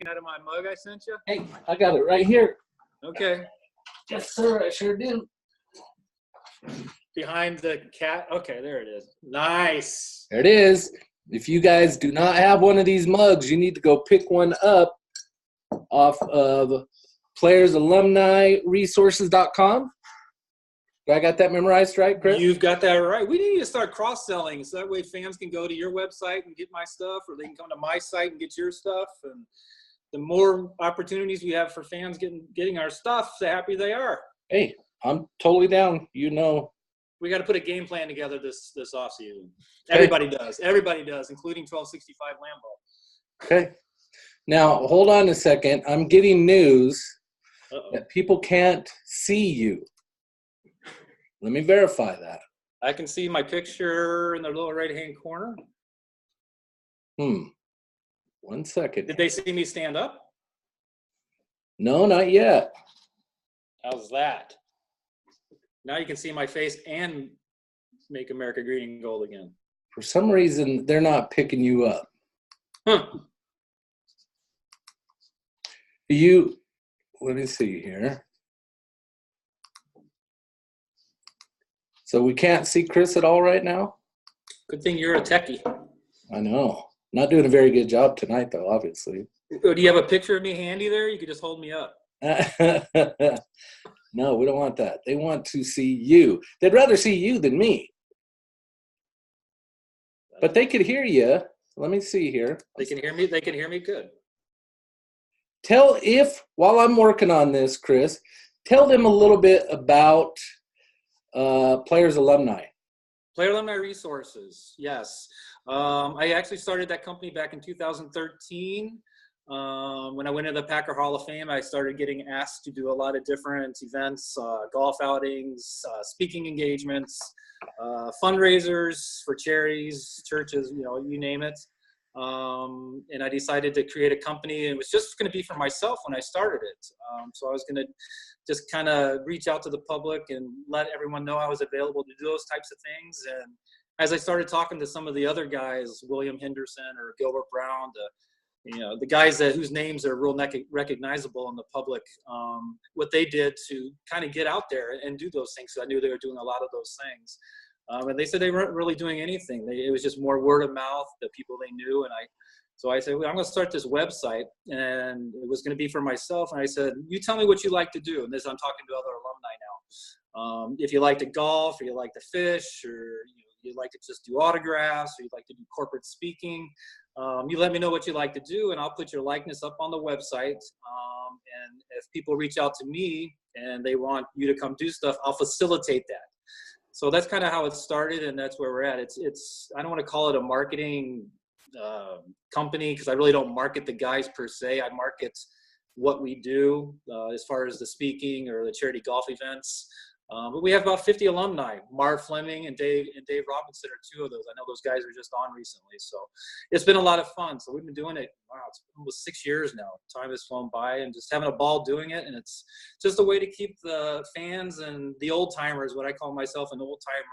Out of my mug I sent you? Hey, I got it right here. Okay. Yes, sir, I sure do. Behind the cat. Okay, there it is. Nice. There it is. If you guys do not have one of these mugs, you need to go pick one up off of playersalumniresources.com. I got that memorized right, Chris? You've got that right. We need to start cross-selling so that way fans can go to your website and get my stuff, or they can come to my site and get your stuff. And the more opportunities we have for fans getting our stuff, the happier they are. Hey, I'm totally down. You know. We got to put a game plan together this offseason. Everybody does. Everybody does, including 1265 Lambeau. Okay. Now, hold on a second. I'm getting news that people can't see you. Let me verify that. I can see my picture in the lower right-hand corner. 1 second. Did they see me stand up? No, not yet. How's that? Now you can see my face and make America green and gold again. For some reason, they're not picking you up. Huh. Let me see here. So we can't see Chris at all right now? Good thing you're a techie. I know. Not doing a very good job tonight, though, obviously. Do you have a picture of me handy there? You could just hold me up. No, we don't want that. They want to see you. They'd rather see you than me. But they could hear you. Let me see here. They can hear me. They can hear me good. While I'm working on this, Chris, tell them a little bit about Players Alumni. Player Alumni Resources, yes. I actually started that company back in 2013. When I went into the Packer Hall of Fame, I started getting asked to do a lot of different events, golf outings, speaking engagements, fundraisers for charities, churches, you name it. And I decided to create a company. It was just going to be for myself when I started it. So I was going to just kind of reach out to the public and let everyone know I was available to do those types of things. And as I started talking to some of the other guys, William Henderson or Gilbert Brown, the guys whose names are real recognizable in the public, what they did to kind of get out there and do those things. So I knew they were doing a lot of those things. And they said they weren't really doing anything. It was just more word of mouth, the people they knew. So I said, well, I'm going to start this website, and it was going to be for myself. And I said, you tell me what you like to do. And this, I'm talking to other alumni now. If you like to golf, or you like to fish, or you like to just do autographs, or you like to do corporate speaking, you let me know what you like to do, and I'll put your likeness up on the website. And if people reach out to me and they want you to come do stuff, I'll facilitate that. So that's kind of how it started, and that's where we're at. It's I don't want to call it a marketing company, because I really don't market the guys per se. I market what we do as far as the speaking or the charity golf events. But we have about 50 alumni. Marv Fleming and Dave Robinson are two of those. I know those guys are just on recently. So it's been a lot of fun. So we've been doing it, it's almost 6 years now. Time has flown by, and just having a ball doing it. And it's just a way to keep the fans and the old timers, what I call myself an old timer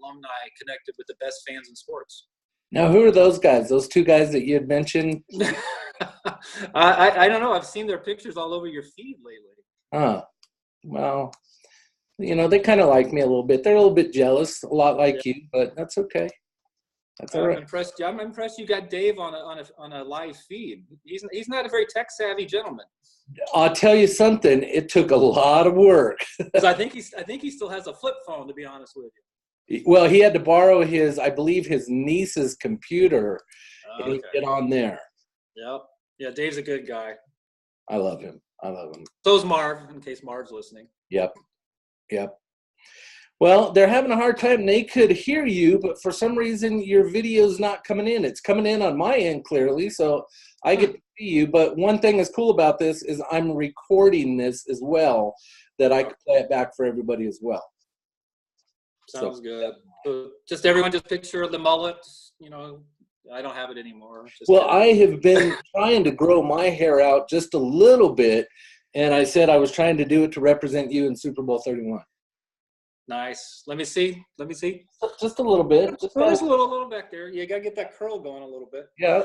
alumni, connected with the best fans in sports. Now, who are those guys? Those two guys that you had mentioned? I don't know. I've seen their pictures all over your feed lately. Well, they kind of like me a little bit. They're a little bit jealous, a lot like you, but that's okay. That's all right. I'm impressed you got Dave on a live feed. He's not a very tech savvy gentleman. I'll tell you something. It took a lot of work. Because I think he still has a flip phone, to be honest with you. Well, he had to borrow I believe his niece's computer, and he get on there. Yep. Yeah, Dave's a good guy. I love him. So's Marv, in case Marv's listening. Yep. Well, they're having a hard time. They could hear you, but for some reason your video's not coming in. It's coming in on my end clearly, so I get to see you. But one thing that's cool about this is I'm recording this as well, that I can play it back for everybody as well. Sounds good. So just everyone just picture the mullet. I don't have it anymore. I have been trying to grow my hair out just a little bit, and I said I was trying to do it to represent you in Super Bowl 31. Nice. Let me see. Just a little bit. Just a little back there. You got to get that curl going a little bit. Yeah.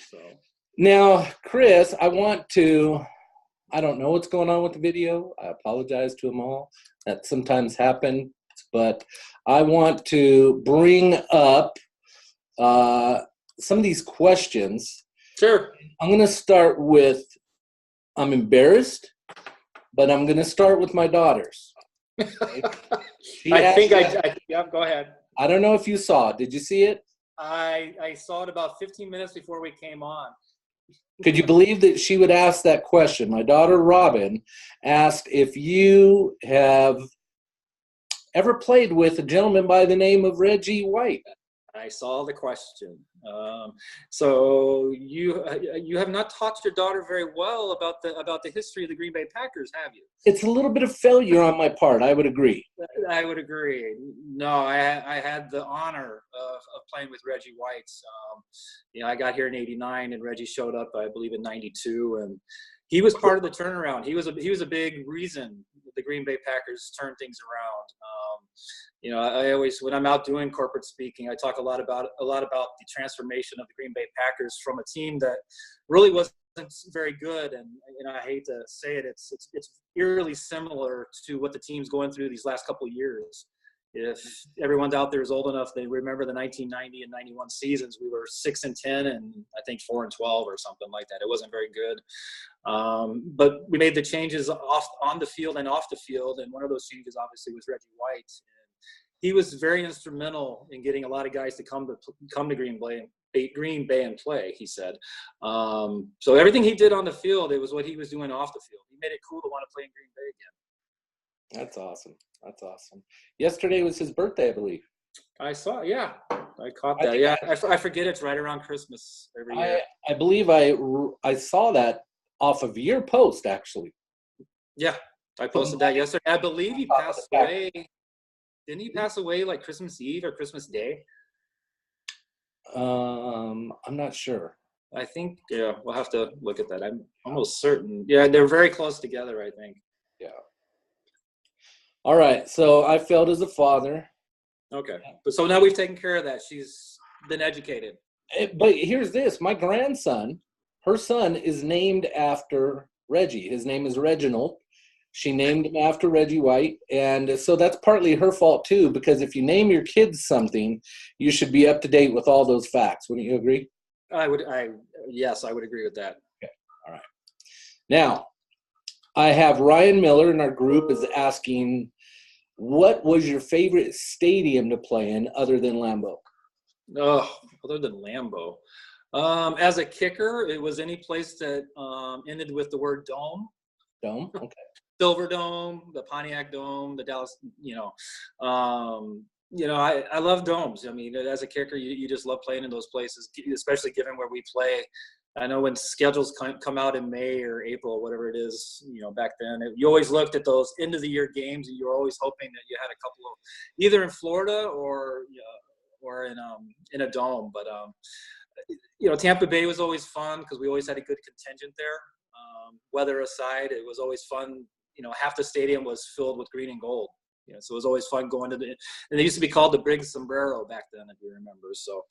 So Now, Chris, I don't know what's going on with the video. I apologize to them all. That sometimes happens, but I want to bring up some of these questions. Sure. I'm going to start with, I'm embarrassed, but I'm going to start with my daughters. Okay? Yeah, go ahead. I don't know if you saw it. Did you see it? I saw it about 15 minutes before we came on. Could you believe that she would ask that question? My daughter, Robin, asked if you have ever played with a gentleman by the name of Reggie White. I saw the question. So you have not taught your daughter very well about the history of the Green Bay Packers, have you? It's a little bit of failure on my part. I would agree. I would agree. No, I had the honor of playing with Reggie White. I got here in '89, and Reggie showed up, I believe, in '92, and he was part of the turnaround. He was a big reason the Green Bay Packers turned things around. I always, when I'm out doing corporate speaking, I talk a lot about the transformation of the Green Bay Packers from a team that really wasn't very good, and I hate to say it, it's eerily similar to what the team's going through these last couple of years. If everyone's out there is old enough, they remember the 1990 and 91 seasons. We were 6-10 and I think 4-12 or something like that. It wasn't very good, but we made the changes on the field and off the field, and one of those changes obviously was Reggie White. He was very instrumental in getting a lot of guys to come to Green Bay and play, he said. So everything he did on the field, it was what he was doing off the field. He made it cool to want to play in Green Bay again. That's awesome. That's awesome. Yesterday was his birthday, I believe. I saw, yeah. I caught that. Yeah, I forget it's right around Christmas every year. I believe I saw that off of your post, actually. Yeah, I posted that yesterday. I believe he passed away. Didn't he pass away like Christmas Eve or Christmas Day? I'm not sure. I think, yeah, we'll have to look at that. I'm almost certain. Yeah, they're very close together, I think. Yeah. All right, so I failed as a father. Okay, but so now we've taken care of that. She's been educated. But here's this. My grandson, her son, is named after Reggie. His name is Reginald. She named him after Reggie White, and so that's partly her fault too, because if you name your kids something, you should be up to date with all those facts. Wouldn't you agree? Yes, I would agree with that. Okay, all right. Now, I have Ryan Miller in our group is asking, what was your favorite stadium to play in other than Lambeau? Oh, other than Lambeau. As a kicker, it was any place that ended with the word dome. Dome, okay. Silver Dome, the Pontiac Dome, the Dallas, I love domes. I mean, as a kicker, you just love playing in those places, especially given where we play. I know when schedules come out in May or April, whatever it is, back then, you always looked at those end of the year games, and you were always hoping that you had a couple of either in Florida or in a dome. But Tampa Bay was always fun because we always had a good contingent there. Weather aside, it was always fun. Half the stadium was filled with green and gold. So it was always fun going to and they used to be called the Big Sombrero back then, if you remember. So,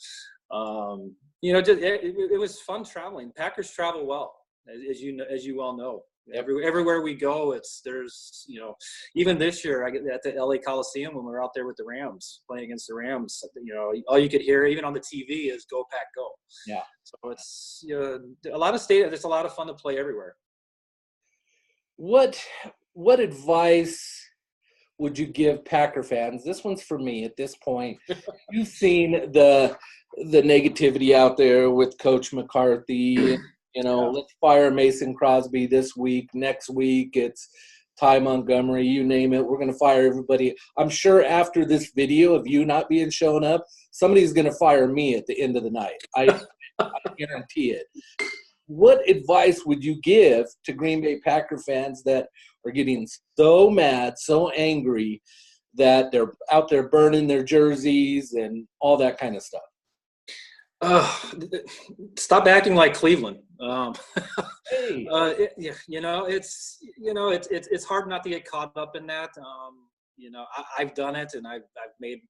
it was fun traveling. Packers travel well, as you well know. Everywhere we go, there's even this year at the LA Coliseum when we were out there with the Rams playing against the Rams, all you could hear even on the TV is "Go Pack Go." Yeah. So it's a lot of stadiums. It's a lot of fun to play everywhere. What advice would you give Packer fans? This one's for me at this point. You've seen the negativity out there with Coach McCarthy. Let's fire Mason Crosby this week. Next week, it's Ty Montgomery, you name it. We're going to fire everybody. I'm sure after this video of you not being shown up, somebody's going to fire me at the end of the night. I guarantee it. What advice would you give to Green Bay Packer fans that are getting so mad, so angry that they're out there burning their jerseys and all that kind of stuff? Stop acting like Cleveland. Hey. It's hard not to get caught up in that. I've done it, and I've made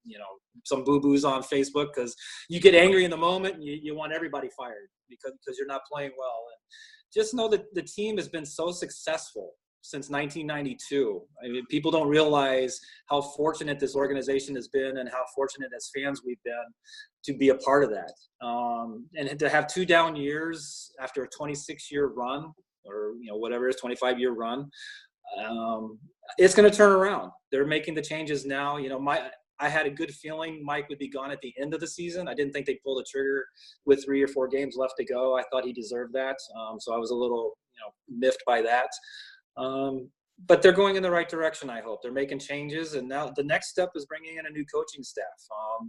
some boo-boos on Facebook because you get angry in the moment and you want everybody fired. because you're not playing well. And just know that the team has been so successful since 1992. I mean, people don't realize how fortunate this organization has been and how fortunate as fans we've been to be a part of that. And to have 2 down years after a 26-year run, or whatever it is, 25-year run, it's going to turn around. They're making the changes now. I had a good feeling Mike would be gone at the end of the season. I didn't think they'd pull the trigger with 3 or 4 games left to go. I thought he deserved that. So I was a little, miffed by that. But they're going in the right direction, I hope. They're making changes, and now the next step is bringing in a new coaching staff.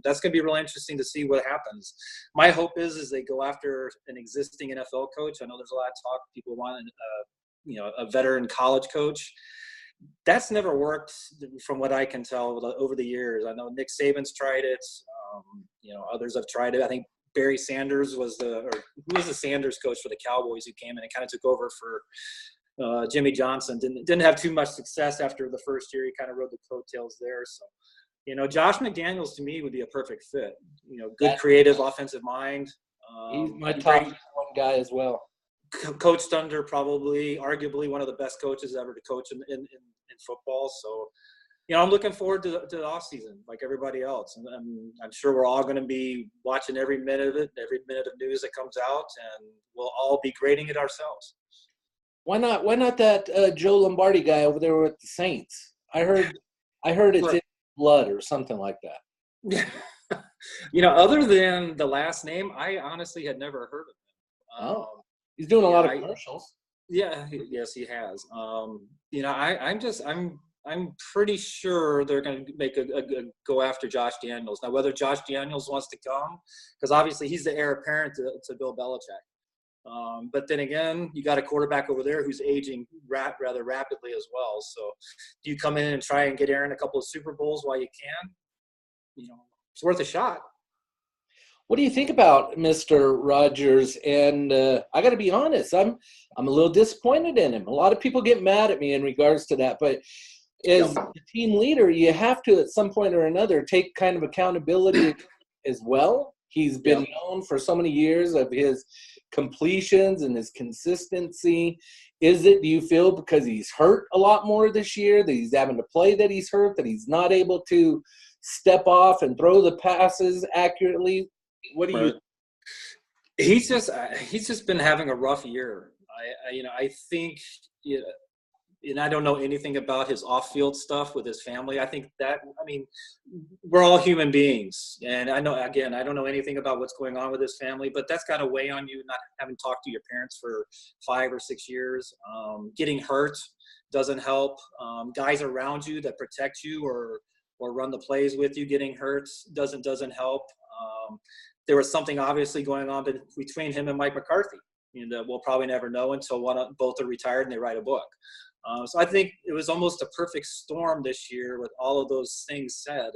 That's going to be real interesting to see what happens. My hope is they go after an existing NFL coach. I know there's a lot of talk. People want a veteran college coach. That's never worked from what I can tell over the years. I know Nick Saban's tried it. Others have tried it. I think Barry Sanders who was the Sanders coach for the Cowboys, who came in and kind of took over for Jimmy Johnson. Didn't have too much success after the first year. He kind of rode the coattails there. So, Josh McDaniels to me would be a perfect fit. Good creative offensive mind. He's my top one guy as well. Coached under arguably one of the best coaches ever to coach in football. So, I'm looking forward to the offseason like everybody else. And I'm sure we're all going to be watching every minute of it, every minute of news that comes out, and we'll all be grading it ourselves. Why not that Joe Lombardi guy over there with the Saints? I heard it's in blood or something like that. Other than the last name, I honestly had never heard of him. He's doing a lot of commercials. Yeah, yes, he has. I'm pretty sure they're going to make a go after Josh Daniels. Now, whether Josh Daniels wants to come, because obviously he's the heir apparent to Bill Belichick. But then again, you got a quarterback over there who's aging rather rapidly as well. So do you come in and try and get Aaron a couple of Super Bowls while you can? It's worth a shot. What do you think about Mr. Rodgers? And I got to be honest, I'm a little disappointed in him. A lot of people get mad at me in regards to that, but as the team leader, you have to at some point or another take kind of accountability as well. He's been known for so many years of his completions and his consistency. Do you feel because he's hurt a lot more this year, that he's having to play, that he's hurt, that he's not able to step off and throw the passes accurately? What do you? He's just been having a rough year. I think, and I don't know anything about his off-field stuff with his family. We're all human beings, and I don't know anything about what's going on with his family, but that's got to weigh on you, not having talked to your parents for 5 or 6 years. Getting hurt doesn't help. Guys around you that protect you or run the plays with you getting hurt doesn't help. There was something obviously going on between him and Mike McCarthy, that we'll probably never know until both are retired and they write a book. So I think it was almost a perfect storm this year with all of those things said.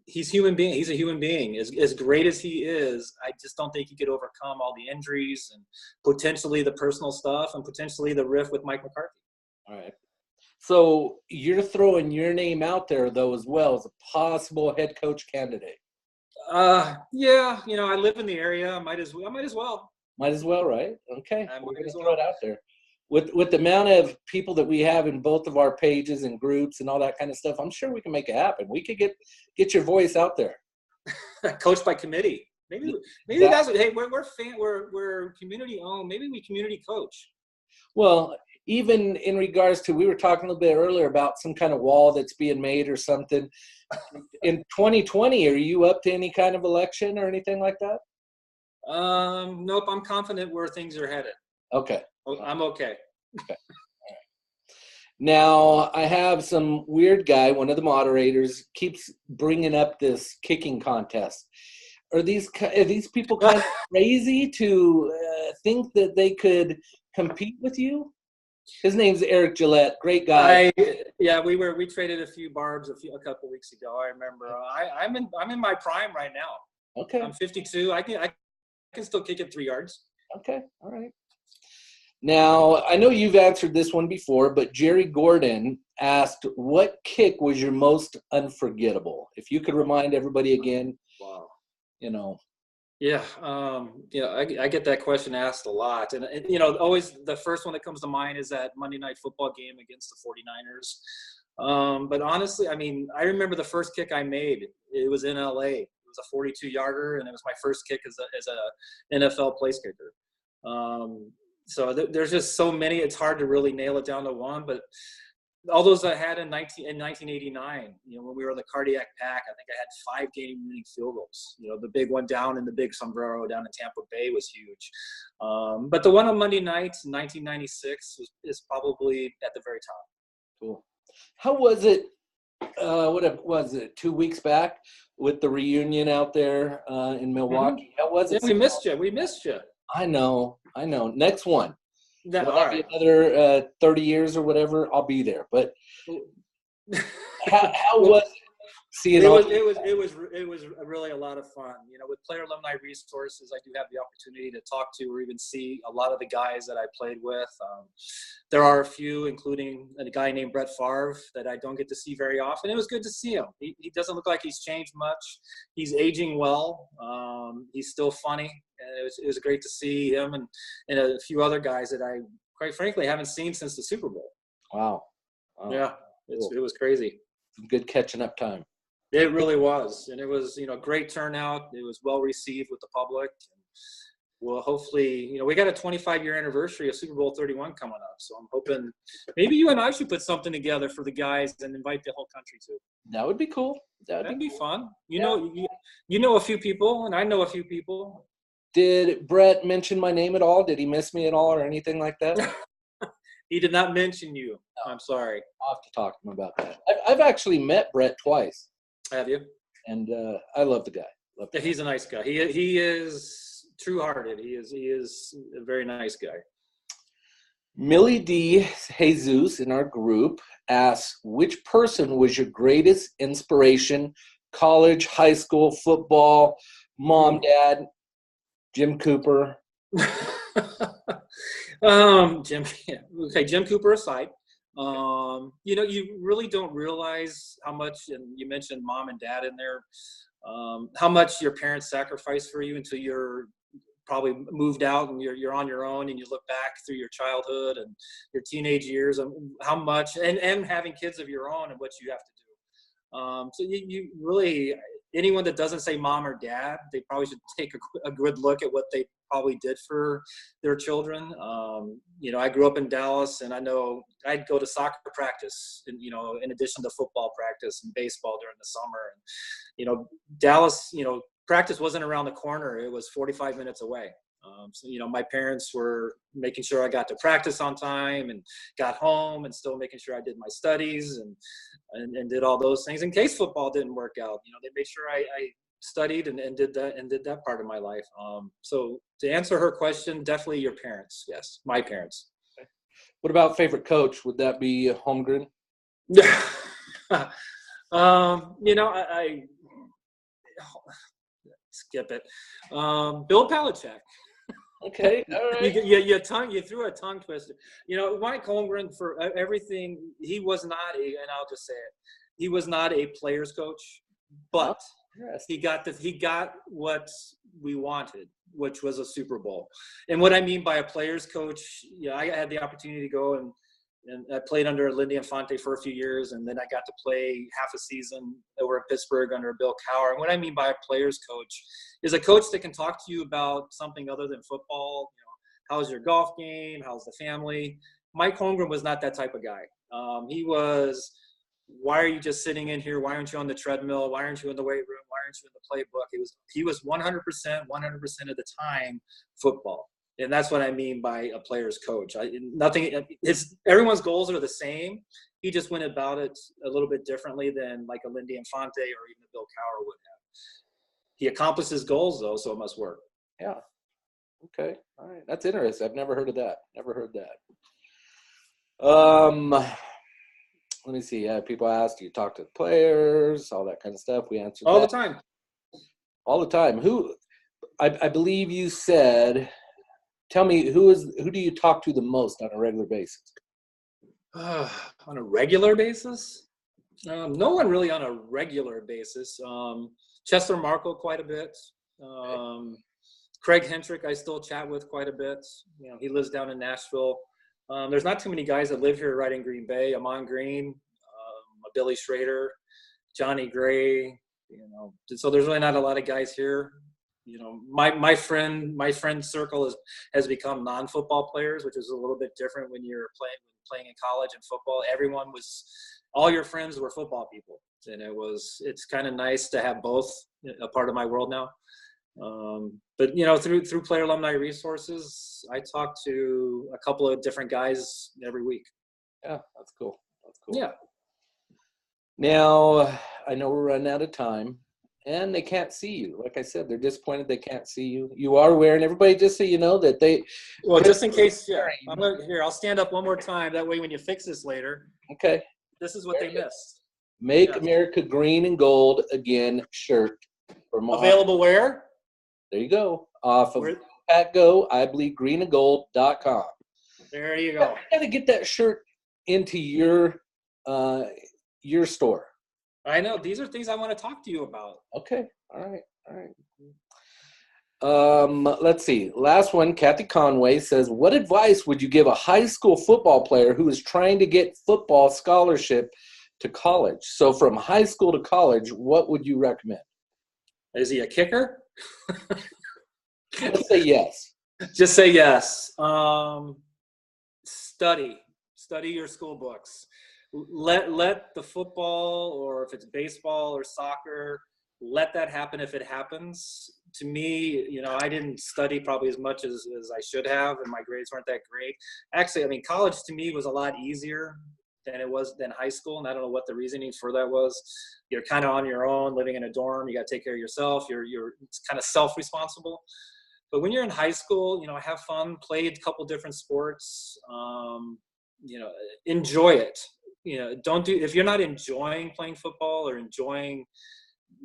He's a human being. He's a human being. As great as he is, I just don't think he could overcome all the injuries and potentially the personal stuff and potentially the rift with Mike McCarthy. All right. So you're throwing your name out there, though, as well as a possible head coach candidate. Yeah. I live in the area. I might as well. Might as well, right? Okay. We're going to throw it out there. With the amount of people that we have in both of our pages and groups and all that kind of stuff, I'm sure we can make it happen. We could get your voice out there. Coached by committee. Maybe that's what. Hey, we're community owned. Maybe we community coach. Well, even in regards to, we were talking a little bit earlier about some kind of wall that's being made or something. In 2020, are you up to any kind of election or anything like that? Nope. I'm confident where things are headed. Okay. I'm okay. Okay. All right. Now, I have some weird guy, one of the moderators, keeps bringing up this kicking contest. Are these people kind of crazy to think that they could compete with you? His name's Eric Gillette, great guy. We traded a few barbs a couple weeks ago. I remember. I'm in my prime right now. Okay. I'm 52. I can still kick it 3 yards. Okay. All right. Now, I know you've answered this one before, but Jerry Gordon asked, what kick was your most unforgettable? If you could remind everybody again. Wow. Yeah, I get that question asked a lot. And, you know, always the first one that comes to mind is that Monday Night Football game against the 49ers. But honestly, I mean, I remember the first kick I made. It was in LA. It was a 42-yarder, and it was my first kick as a NFL place kicker. So there's just so many. It's hard to really nail it down to one, but all those I had in 1989, you know, when we were in the cardiac pack, I think I had 5 game-winning field goals. You know, the big one down in the big sombrero down in Tampa Bay was huge. But the one on Monday night, 1996, is probably at the very top. Cool. How was it? What was it? 2 weeks back with the reunion out there in Milwaukee. Mm-hmm. How was it? Yeah, we missed you. We missed you. I know. Next one. Yeah, Will all that be right. another 30 years or whatever? I'll be there. But how was it seeing all? It was really a lot of fun. You know, with Player Alumni Resources, I do have the opportunity to talk to or even see a lot of the guys that I played with. There are a few, including a guy named Brett Favre, that I don't get to see very often. It was good to see him. He doesn't look like he's changed much. He's aging well. He's still funny. And it was great to see him and a few other guys that I, quite frankly, haven't seen since the Super Bowl. Wow. Yeah, Cool. it was crazy. Some good catching up time. It really was. And it was, you know, great turnout. It was well received with the public. Well, hopefully, you know, we got a 25-year anniversary of Super Bowl 31 coming up. So I'm hoping maybe you and I should put something together for the guys and invite the whole country to. That would be cool. That'd be fun. You know a few people, and I know a few people. Did Brett mention my name at all? Did he miss me at all or anything like that? He did not mention you. No. I'm sorry. I'll have to talk to him about that. I've actually met Brett twice. Have you? And I love the guy. Yeah, he's a nice guy. He is true-hearted. He is a very nice guy. Millie D. Jesus in our group asks, which person was your greatest inspiration? College, high school, football, mom, dad, Jim Cooper. Jim Cooper aside. You know, you really don't realize how much, and you mentioned mom and dad in there, how much your parents sacrificed for you until you're probably moved out and you're on your own and you look back through your childhood and your teenage years and how much, and having kids of your own and what you have to do. So you really, anyone that doesn't say mom or dad, they probably should take a good look at what they probably did for their children. You know, I grew up in Dallas, and I know I'd go to soccer practice, and, you know, in addition to football practice and baseball during the summer. And, you know, Dallas, you know, practice wasn't around the corner. It was 45 minutes away. So, you know, my parents were making sure I got to practice on time and got home and still making sure I did my studies and did all those things in case football didn't work out. You know, they made sure I studied and did that part of my life. So to answer her question, definitely your parents. Yes, my parents. What about favorite coach? Would that be Holmgren? You know, I skip it. Bill Belichick. Okay, all right. You threw a tongue twister. You know, Mike Holmgren, for everything, he was not and I'll just say it, he was not a player's coach, but he got what we wanted, which was a Super Bowl. And what I mean by a player's coach, yeah, I had the opportunity to go and I played under Lindy Infante for a few years, and then I got to play half a season over at Pittsburgh under Bill Cowher. And what I mean by a player's coach is a coach that can talk to you about something other than football. You know, how's your golf game? How's the family? Mike Holmgren was not that type of guy. He was, why are you just sitting in here? Why aren't you on the treadmill? Why aren't you in the weight room? Why aren't you in the playbook? He was 100% of the time football. And that's what I mean by a player's coach. Everyone's goals are the same. He just went about it a little bit differently than like a Lindy Infante or even Bill Cowher would have. He accomplished his goals, though, so it must work. Yeah. Okay. All right. That's interesting. I've never heard of that. Let me see. Yeah, people ask, do you talk to the players, all that kind of stuff. We answered all that. the time. All the time. Who? I believe you said. Tell me, who do you talk to the most on a regular basis? On a regular basis? No one really on a regular basis. Chester Markle quite a bit. Craig Hentrick, I still chat with quite a bit. You know, he lives down in Nashville. There's not too many guys that live here right in Green Bay. Amon Green, Billy Schrader, Johnny Gray. You know, so there's really not a lot of guys here. You know, my friend circle has become non-football players, which is a little bit different when you're playing in college and football. All your friends were football people, and it's kind of nice to have both a part of my world now. But you know, through Player Alumni Resources, I talk to a couple of different guys every week. Yeah, that's cool. That's cool. Yeah. Now, I know we're running out of time, and they can't see you. Like I said, they're disappointed they can't see you. You are wearing, everybody, just so you know that they. Well, just in case, yeah. I'll stand up one more time. That way, when you fix this later, okay. This is what they missed. Make America Green and Gold Again shirt. Available where? There you go. Off of Pat Go, I believe greenandgold.com. There you go. You got to get that shirt into your store. I know. These are things I want to talk to you about. Okay. All right. Let's see. Last one, Kathy Conway says, what advice would you give a high school football player who is trying to get football scholarship to college? So from high school to college, what would you recommend? Is he a kicker? Let's say yes. Just say yes. Study your school books. Let the football, or if it's baseball or soccer, let that happen if it happens. To me, you know, I didn't study probably as much as I should have, and my grades weren't that great. Actually, I mean, college to me was a lot easier than high school, and I don't know what the reasoning for that was. You're kind of on your own, living in a dorm. You got to take care of yourself. You're kind of self-responsible. But when you're in high school, you know, have fun, played a couple different sports. You know, enjoy it. You know, if you're not enjoying playing football or enjoying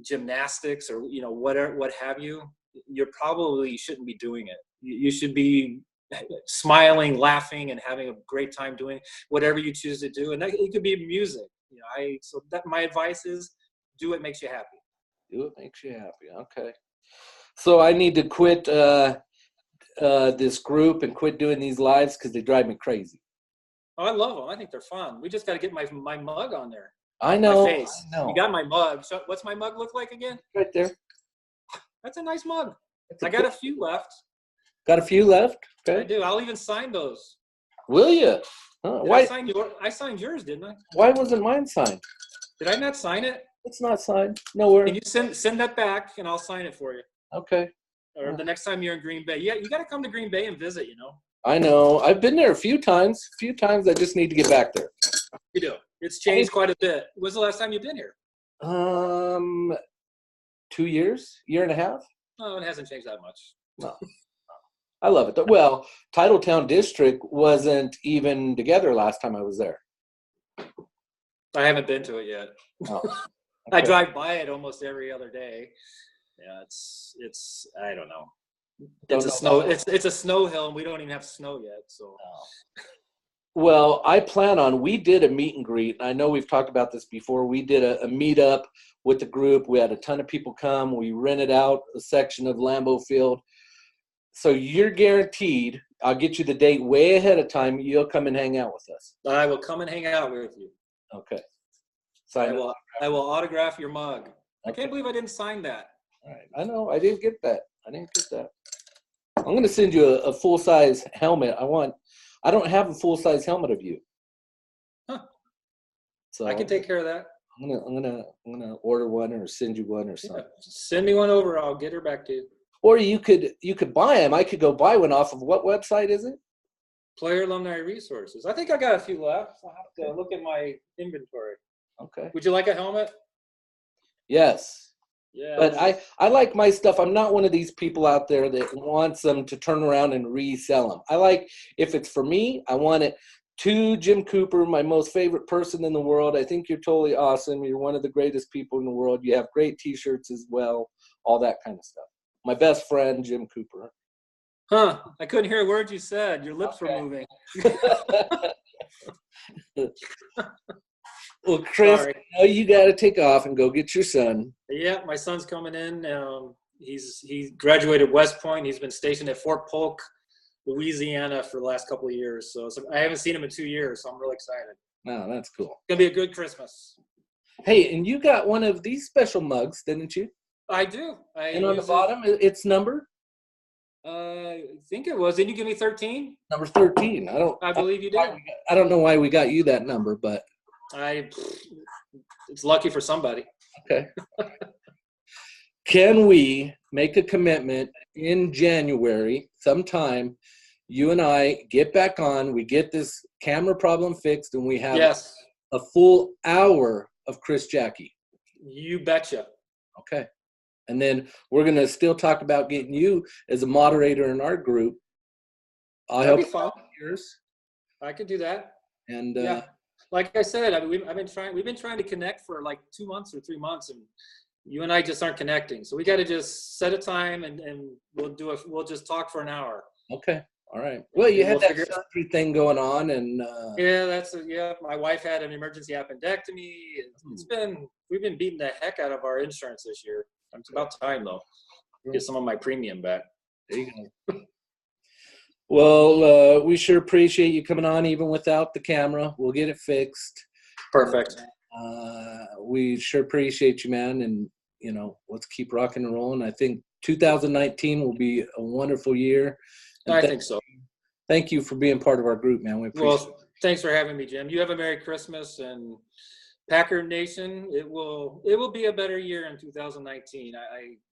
gymnastics or, you know, what have you, you probably shouldn't be doing it. You should be smiling, laughing, and having a great time doing whatever you choose to do. And it could be music. You know, my advice is do what makes you happy. Do what makes you happy. Okay. So I need to quit this group and quit doing these lives because they drive me crazy. Oh, I love them. I think they're fun. We just got to get my mug on there. I know. My face. I know. You got my mug. So what's my mug look like again? Right there. That's a nice mug. I got a few left. Got a few left? Okay. I do. I'll even sign those. Will you? Why? I signed yours, didn't I? Why wasn't mine signed? Did I not sign it? It's not signed. Nowhere. Can you send that back, and I'll sign it for you? Okay. Or the next time you're in Green Bay. Yeah, you got to come to Green Bay and visit, you know. I know. I've been there a few times. I just need to get back there. You do. It's changed quite a bit. When's the last time you've been here? 2 years, year and a half. No, it hasn't changed that much. No. I love it. Well, Titletown District wasn't even together last time I was there. I haven't been to it yet. Oh, okay. I drive by it almost every other day. Yeah, it's I don't know. It's a snow hill, and we don't even have snow yet. So. Well, we did a meet and greet. I know we've talked about this before. We did a meetup with the group. We had a ton of people come. We rented out a section of Lambeau Field. So you're guaranteed, I'll get you the date way ahead of time, you'll come and hang out with us. I will come and hang out with you. Okay. I will autograph your mug. Okay. I can't believe I didn't sign that. All right. I know. I didn't get that. I'm going to send you a full-size helmet. I don't have a full-size helmet of you. Huh. So I can take care of that. I'm gonna order one or send you one or something. Yeah. Send me one over. I'll get her back to you. Or you could buy them. I could go buy one off of what website is it? Player Alumni Resources. I think I got a few left. I'll have to look at my inventory. Okay. Would you like a helmet? Yes. Yeah. But I like my stuff. I'm not one of these people out there that wants them to turn around and resell them. I like, if it's for me, I want it to Jim Cooper, my most favorite person in the world. I think you're totally awesome. You're one of the greatest people in the world. You have great T-shirts as well, all that kind of stuff. My best friend, Jim Cooper. Huh. I couldn't hear a word you said. Your lips were moving. Well, Chris, I know you got to take off and go get your son. Yeah, my son's coming in. He graduated West Point. He's been stationed at Fort Polk, Louisiana for the last couple of years. So I haven't seen him in 2 years, so I'm really excited. Wow, that's cool. It's going to be a good Christmas. Hey, and you got one of these special mugs, didn't you? I do. And on the bottom, it's number? I think it was. Didn't you give me 13? Number 13. I believe you did. I don't know why we got you that number, but it's lucky for somebody. Okay. Can we make a commitment in January sometime? You and I get back on, we get this camera problem fixed, and we have a full hour of Chris Jacke. You betcha. Okay. And then we're going to still talk about getting you as a moderator in our group. That'd be fun. I could do that. And like I said, we've been trying to connect for like 2 months or 3 months, and you and I just aren't connecting. So we got to just set a time and we'll just talk for an hour. Okay. All right. Well, you had that surgery thing going on, and my wife had an emergency appendectomy. We've been beating the heck out of our insurance this year. It's about time though. Get some of my premium back. There you go. Well, we sure appreciate you coming on, even without the camera. We'll get it fixed. Perfect. We sure appreciate you, man, and let's keep rocking and rolling. I think 2019 will be a wonderful year. I think so. Thank you for being part of our group, man. We appreciate it. Thanks for having me, Jim. You have a Merry Christmas, and Packer Nation, it will be a better year in 2019.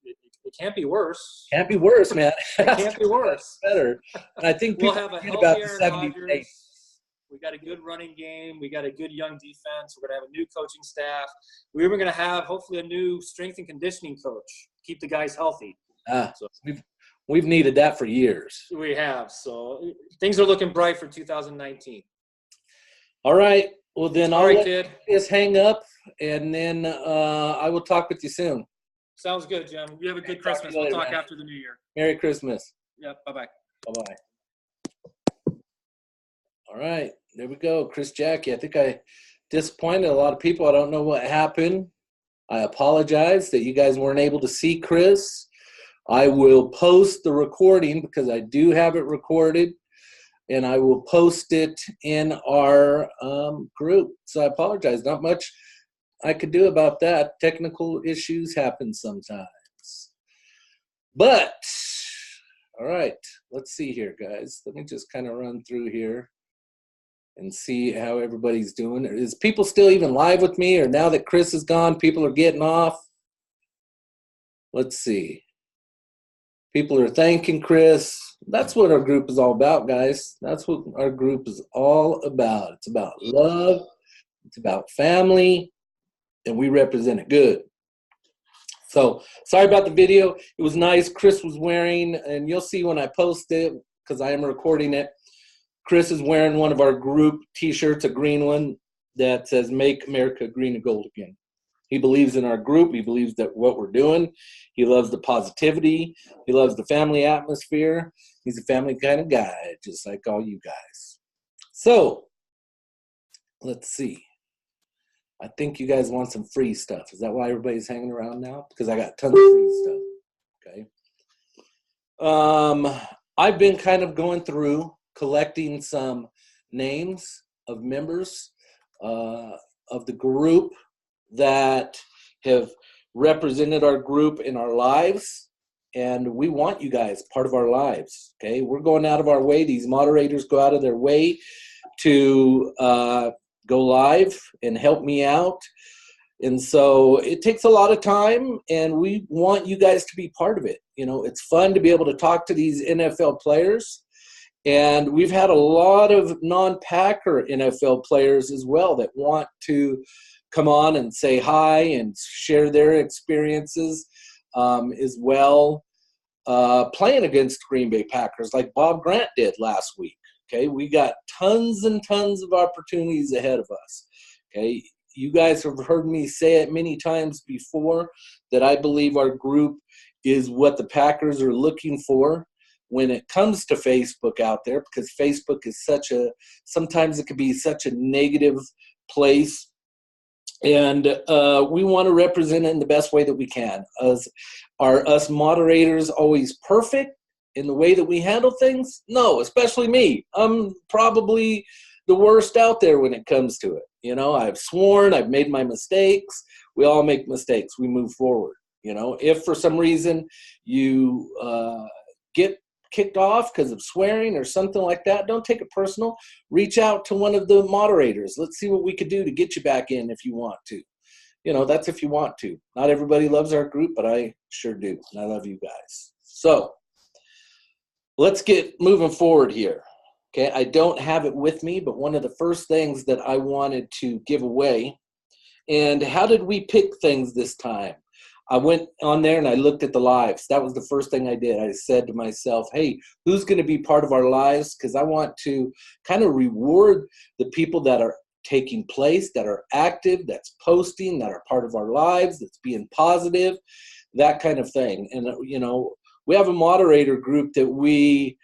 It can't be worse. Can't be worse, man. It can't be worse. Better. And I think we'll have a healthy Aaron Rodgers. We got a good running game. We got a good young defense. We're going to have a new coaching staff. We were going to have hopefully a new strength and conditioning coach. Keep the guys healthy. So we've needed that for years. We have. So things are looking bright for 2019. All right. Well, then I'll let just hang up, and then I will talk with you soon. Sounds good, Jim. You have a good Christmas. We'll talk after the new year. Merry Christmas. Yep. Bye-bye. Bye-bye. All right. There we go. Chris Jacke. I think I disappointed a lot of people. I don't know what happened. I apologize that you guys weren't able to see Chris. I will post the recording because I do have it recorded, and I will post it in our group. So I apologize. Not much I could do about that. Technical issues happen sometimes. But, all right, let's see here, guys. Let me just kind of run through here and see how everybody's doing. Is people still even live with me, or now that Chris is gone, people are getting off? Let's see. People are thanking Chris. That's what our group is all about, guys. That's what our group is all about. It's about love. It's about family, and we represent it good. So sorry about the video. It was nice. Chris was wearing, and you'll see when I post it, because I am recording it, Chris is wearing one of our group T-shirts, a green one, that says Make America Green and Gold Again. He believes in our group. He believes that what we're doing. He loves the positivity. He loves the family atmosphere. He's a family kind of guy, just like all you guys. So let's see. I think you guys want some free stuff. Is that why everybody's hanging around now? Because I got tons of free stuff. Okay. I've been kind of going through collecting some names of members of the group that have represented our group in our lives, and we want you guys part of our lives. Okay, we're going out of our way. These moderators go out of their way to go live and help me out, and so it takes a lot of time, and we want you guys to be part of it. It's fun to be able to talk to these NFL players, and we've had a lot of non-Packer NFL players as well that want to come on and say hi and share their experiences as well, playing against Green Bay Packers like Bob Grant did last week. Okay, we got tons and tons of opportunities ahead of us. Okay, you guys have heard me say it many times before that I believe our group is what the Packers are looking for when it comes to Facebook out there, because Facebook is sometimes it can be such a negative place. And we want to represent it in the best way that we can. As Are us moderators always perfect in the way that we handle things? No, especially me. I'm probably the worst out there when it comes to it. You know, I've sworn, I've made my mistakes. We all make mistakes. We move forward. You know, if for some reason you get kicked off because of swearing or something like that, don't take it personal. Reach out to one of the moderators. Let's see what we could do to get you back in if you want to. You know, that's if you want to. Not everybody loves our group, but I sure do. And I love you guys. So let's get moving forward here. Okay, I don't have it with me, but one of the first things that I wanted to give away, and how did we pick things this time? I went on there and I looked at the lives. That was the first thing I did. I said to myself, hey, who's going to be part of our lives? Because I want to kind of reward the people that are taking place, that are active, that's posting, that are part of our lives, that's being positive, that kind of thing. And, you know, we have a moderator group that we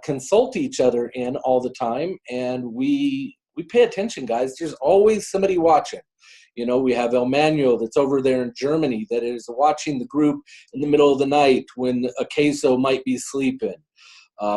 consult each other in all the time, and we pay attention, guys. There's always somebody watching. You know, we have El Manuel that's over there in Germany that is watching the group in the middle of the night when a Queso might be sleeping.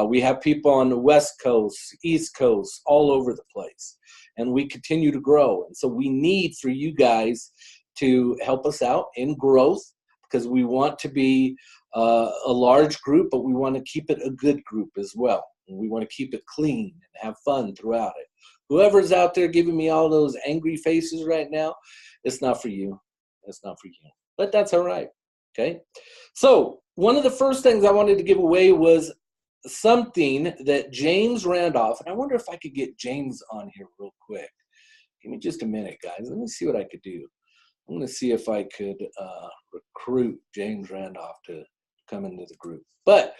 We have people on the West Coast, East Coast, all over the place. And we continue to grow. And so we need for you guys to help us out in growth, because we want to be a large group, but we want to keep it a good group as well. And we want to keep it clean and have fun throughout it. Whoever's out there giving me all those angry faces right now, it's not for you. It's not for you. But that's all right. Okay? So one of the first things I wanted to give away was something that James Randolph, and I wonder if I could get James on here real quick. Give me just a minute, guys. Let me see what I could do. I'm going to see if I could recruit James Randolph to come into the group. But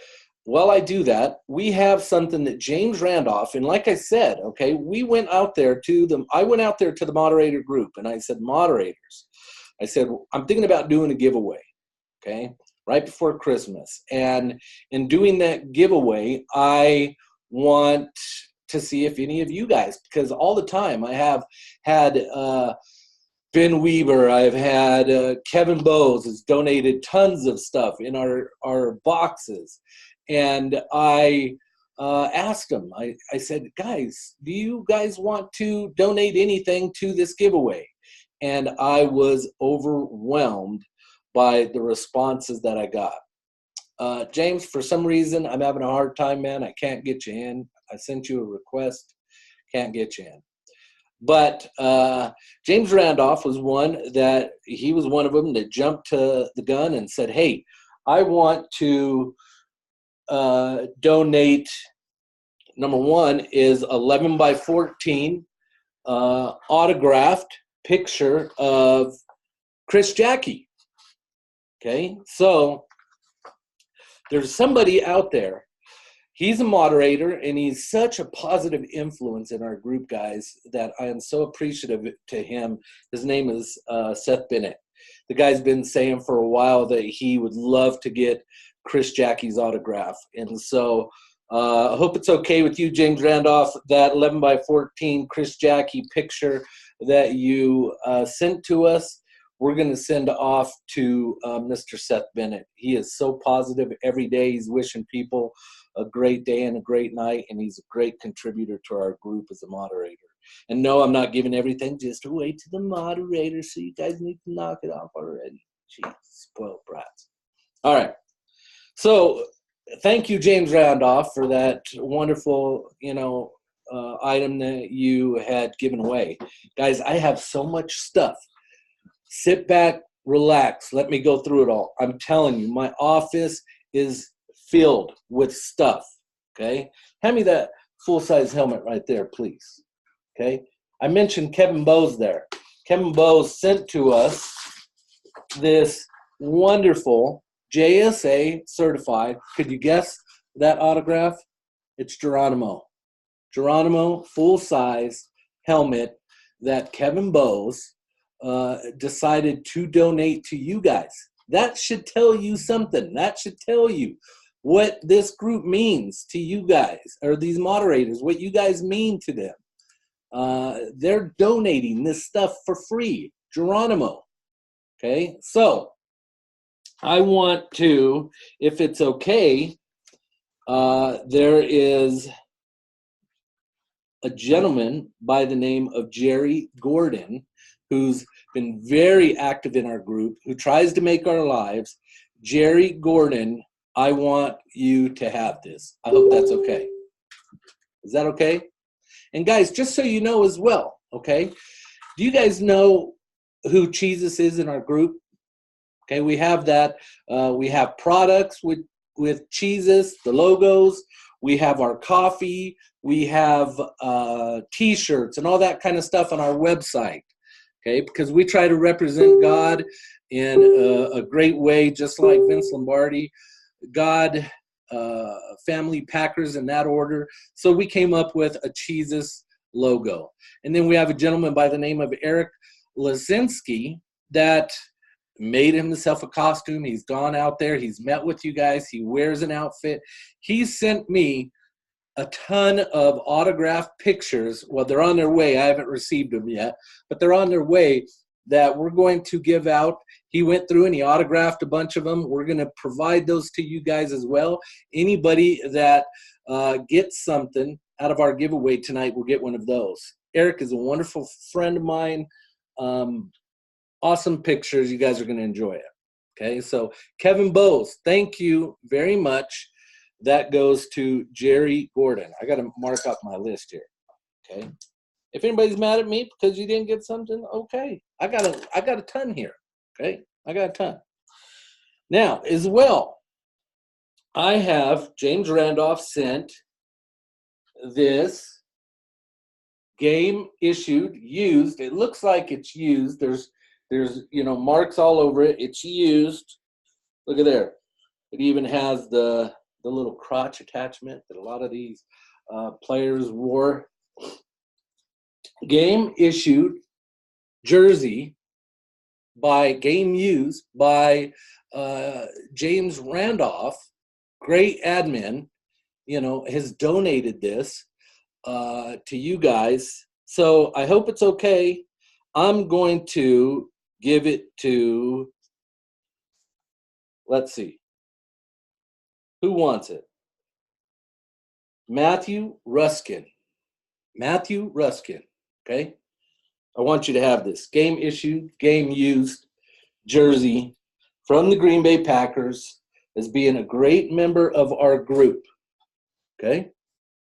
while I do that, we have something that James Randolph, and like I said, okay, I went out there to the moderator group, and I said, moderators, I said, I'm thinking about doing a giveaway, okay, right before Christmas. And in doing that giveaway, I want to see if any of you guys, because all the time I have had Ben Weaver, I've had Kevin Bowes has donated tons of stuff in our boxes. And I asked them, I said, guys, do you guys want to donate anything to this giveaway? And I was overwhelmed by the responses that I got. James, for some reason, I'm having a hard time, man. I can't get you in. I sent you a request. Can't get you in. But James Randolph was one of them that jumped to the gun and said, hey, I want to donate. Number one is 11 by 14 autographed picture of Jacke. Okay, so there's somebody out there. He's a moderator, and he's such a positive influence in our group, guys, that I am so appreciative to him. His name is Seth Bennett. The guy's been saying for a while that he would love to get Jacke's autograph. And so I hope it's okay with you, James Randolph, that 11 by 14 Jacke picture that you sent to us. We're going to send off to Mr. Seth Bennett. He is so positive every day. He's wishing people a great day and a great night, and he's a great contributor to our group as a moderator. And no, I'm not giving everything just away to the moderator, so you guys need to knock it off already. Jeez, spoiled brats. All right. So thank you, James Randolph, for that wonderful, item that you had given away. Guys, I have so much stuff. Sit back, relax. Let me go through it all. I'm telling you, my office is filled with stuff, okay? Hand me that full-size helmet right there, please, okay? I mentioned Kevin Bowes there. Kevin Bowes sent to us this wonderful JSA certified. Could you guess that autograph? It's Geronimo. Geronimo full-size helmet that Kevin Bowes decided to donate to you guys. That should tell you something. That should tell you what this group means to you guys, or these moderators, what you guys mean to them. They're donating this stuff for free. Geronimo. Okay, so I want to, if it's okay, there is a gentleman by the name of Jerry Gordon, who's been very active in our group, who tries to make our lives. Jerry Gordon, I want you to have this. I hope that's okay. Is that okay? And guys, just so you know as well, okay, do you guys know who Jesus is in our group? Okay, we have that. We have products with Jesus, the logos. We have our coffee. We have T-shirts and all that kind of stuff on our website. Okay, because we try to represent God in a great way, just like Vince Lombardi, God, family Packers in that order. So we came up with a Jesus logo. And then we have a gentleman by the name of Eric Lazinski that made himself a costume. He's gone out there. He's met with you guys. He wears an outfit. He sent me a ton of autographed pictures. Well, they're on their way. I haven't received them yet, but they're on their way that we're going to give out. He went through and he autographed a bunch of them. We're going to provide those to you guys as well. Anybody that gets something out of our giveaway tonight will get one of those. Eric is a wonderful friend of mine. Awesome pictures. You guys are going to enjoy it. Okay, so Kevin Bowes, thank you very much. That goes to Jerry Gordon. I got to mark up my list here. Okay, if anybody's mad at me because you didn't get something, okay, I got a ton here. Okay, I got a ton. Now, as well, I have James Randolph sent this game issued used. It looks like it's used. There's marks all over it. It's used. Look at there. It even has the little crotch attachment that a lot of these players wore. Game issued jersey by game used by James Randolph, great admin, has donated this to you guys. So I hope it's okay. I'm going to give it to, let's see, who wants it? Matthew Ruskin. Matthew Ruskin, okay? I want you to have this game issued, game used jersey from the Green Bay Packers as being a great member of our group, okay?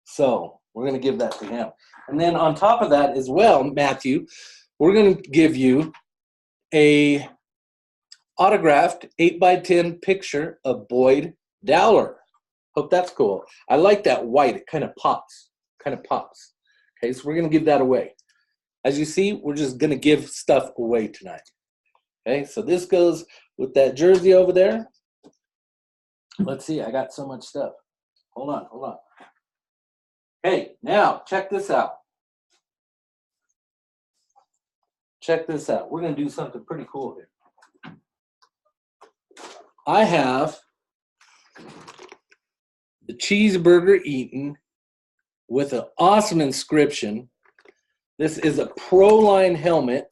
So we're going to give that to him. And then on top of that as well, Matthew, we're going to give you a autographed 8x10 picture of Boyd Dowler. Hope that's cool. I like that white. It kind of pops. Okay, so we're going to give that away. As you see, we're just going to give stuff away tonight. Okay, so this goes with that jersey over there. Let's see. I got so much stuff. Hold on. Hey, now check this out. Check this out. We're going to do something pretty cool here. I have the cheeseburger eaten with an awesome inscription. This is a Pro-Line helmet.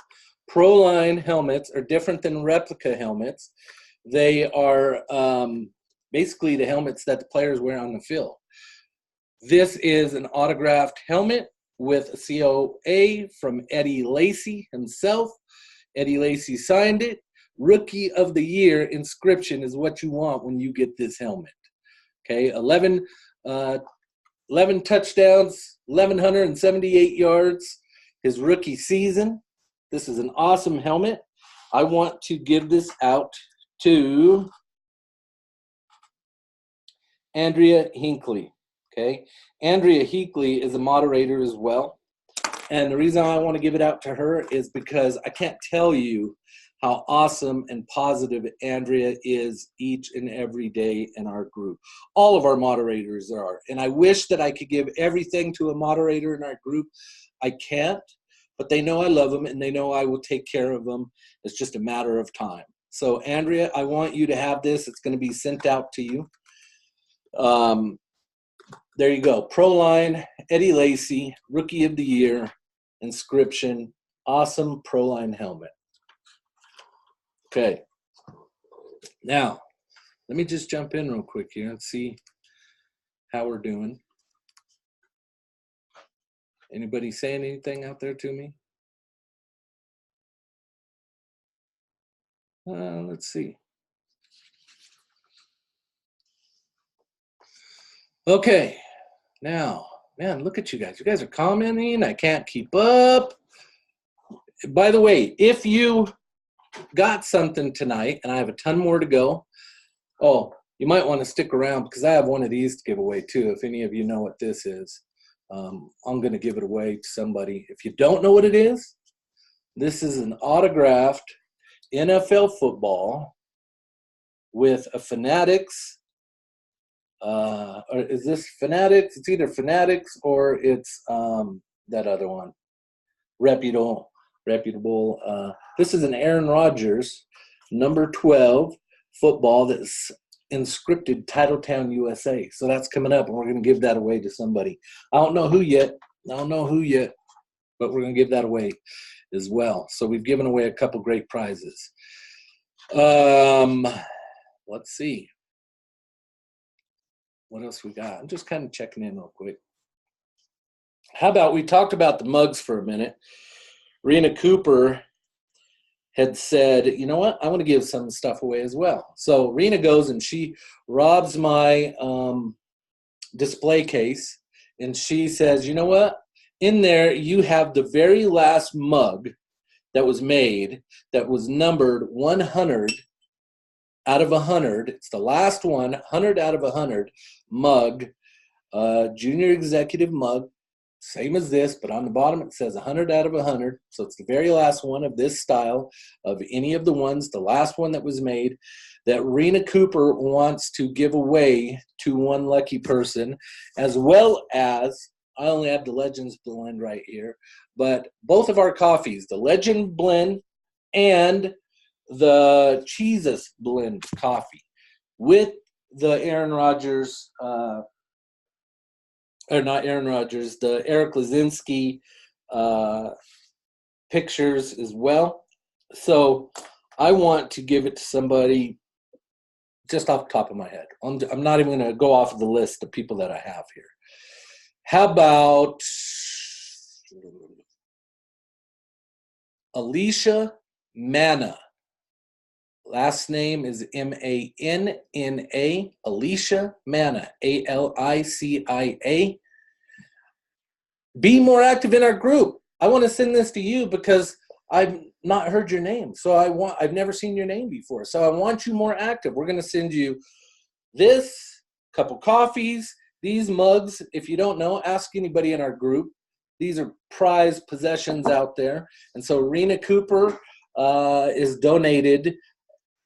Pro-Line helmets are different than replica helmets. They are basically the helmets that the players wear on the field. This is an autographed helmet with a COA from Eddie Lacy himself. Eddie Lacy signed it. Rookie of the Year inscription is what you want when you get this helmet. Okay, 11 touchdowns, 1,178 yards, his rookie season. This is an awesome helmet. I want to give this out to Andrea Hinckley. Okay, Andrea Hinckley is a moderator as well. And the reason I want to give it out to her is because I can't tell you how awesome and positive Andrea is each and every day in our group. All of our moderators are. And I wish that I could give everything to a moderator in our group. I can't, but they know I love them and they know I will take care of them. It's just a matter of time. So Andrea, I want you to have this. It's going to be sent out to you. There you go. Pro-Line, Eddie Lacy, Rookie of the Year, inscription, awesome Pro-Line helmet. Okay. Now, let me just jump in real quick here and see how we're doing. Anybody saying anything out there to me? Let's see. Okay, now, man, look at you guys. You guys are commenting. I can't keep up. By the way, if you got something tonight, and I have a ton more to go, oh, you might want to stick around because I have one of these to give away too. If any of you know what this is, I'm going to give it away to somebody. If you don't know what it is, this is an autographed NFL football with a Fanatics. Or is this Fanatics? It's either Fanatics or it's that other one, reputable. This is an Aaron Rodgers number 12 football that's inscripted Titletown, USA. So that's coming up, and we're going to give that away to somebody. I don't know who yet, but we're going to give that away as well. So we've given away a couple great prizes. Let's see. What else we got? I'm just kind of checking in real quick. How about we talked about the mugs for a minute. Rena Cooper had said, you know what, I want to give some stuff away as well. So Rena goes and she robs my display case, and she says, you know what, in there you have the very last mug that was made that was numbered 100 out of 100. It's the last one, 100 out of 100 mug, junior executive mug, same as this, but on the bottom it says 100 out of 100. So it's the very last one of this style of any of the ones, the last one that was made, that Rena Cooper wants to give away to one lucky person, as well as, I only have the Legends blend right here, but both of our coffees, the Legend blend and the Jesus blend coffee, with the Aaron Rodgers, or not Aaron Rodgers, the Eric Lazinski pictures as well. So I want to give it to somebody just off the top of my head. I'm not even going to go off of the list of people that I have here. How about Alicia Manna? Last name is Manna, Alicia Manna, Alicia. Be more active in our group. I want to send this to you because I've not heard your name. So I've never seen your name before. So I want you more active. We're going to send you this, couple coffees, these mugs. If you don't know, ask anybody in our group. These are prized possessions out there. And so Rena Cooper is donated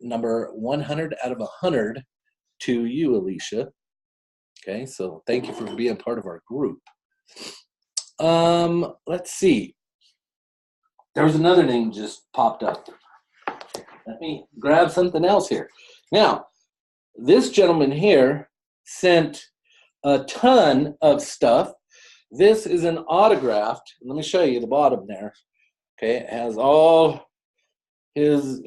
number 100 out of 100 to you, Alicia. Okay, so thank you for being part of our group. Let's see. There was another name just popped up. Let me grab something else here. Now, this gentleman here sent a ton of stuff. This is an autographed. Let me show you the bottom there. Okay, it has all his,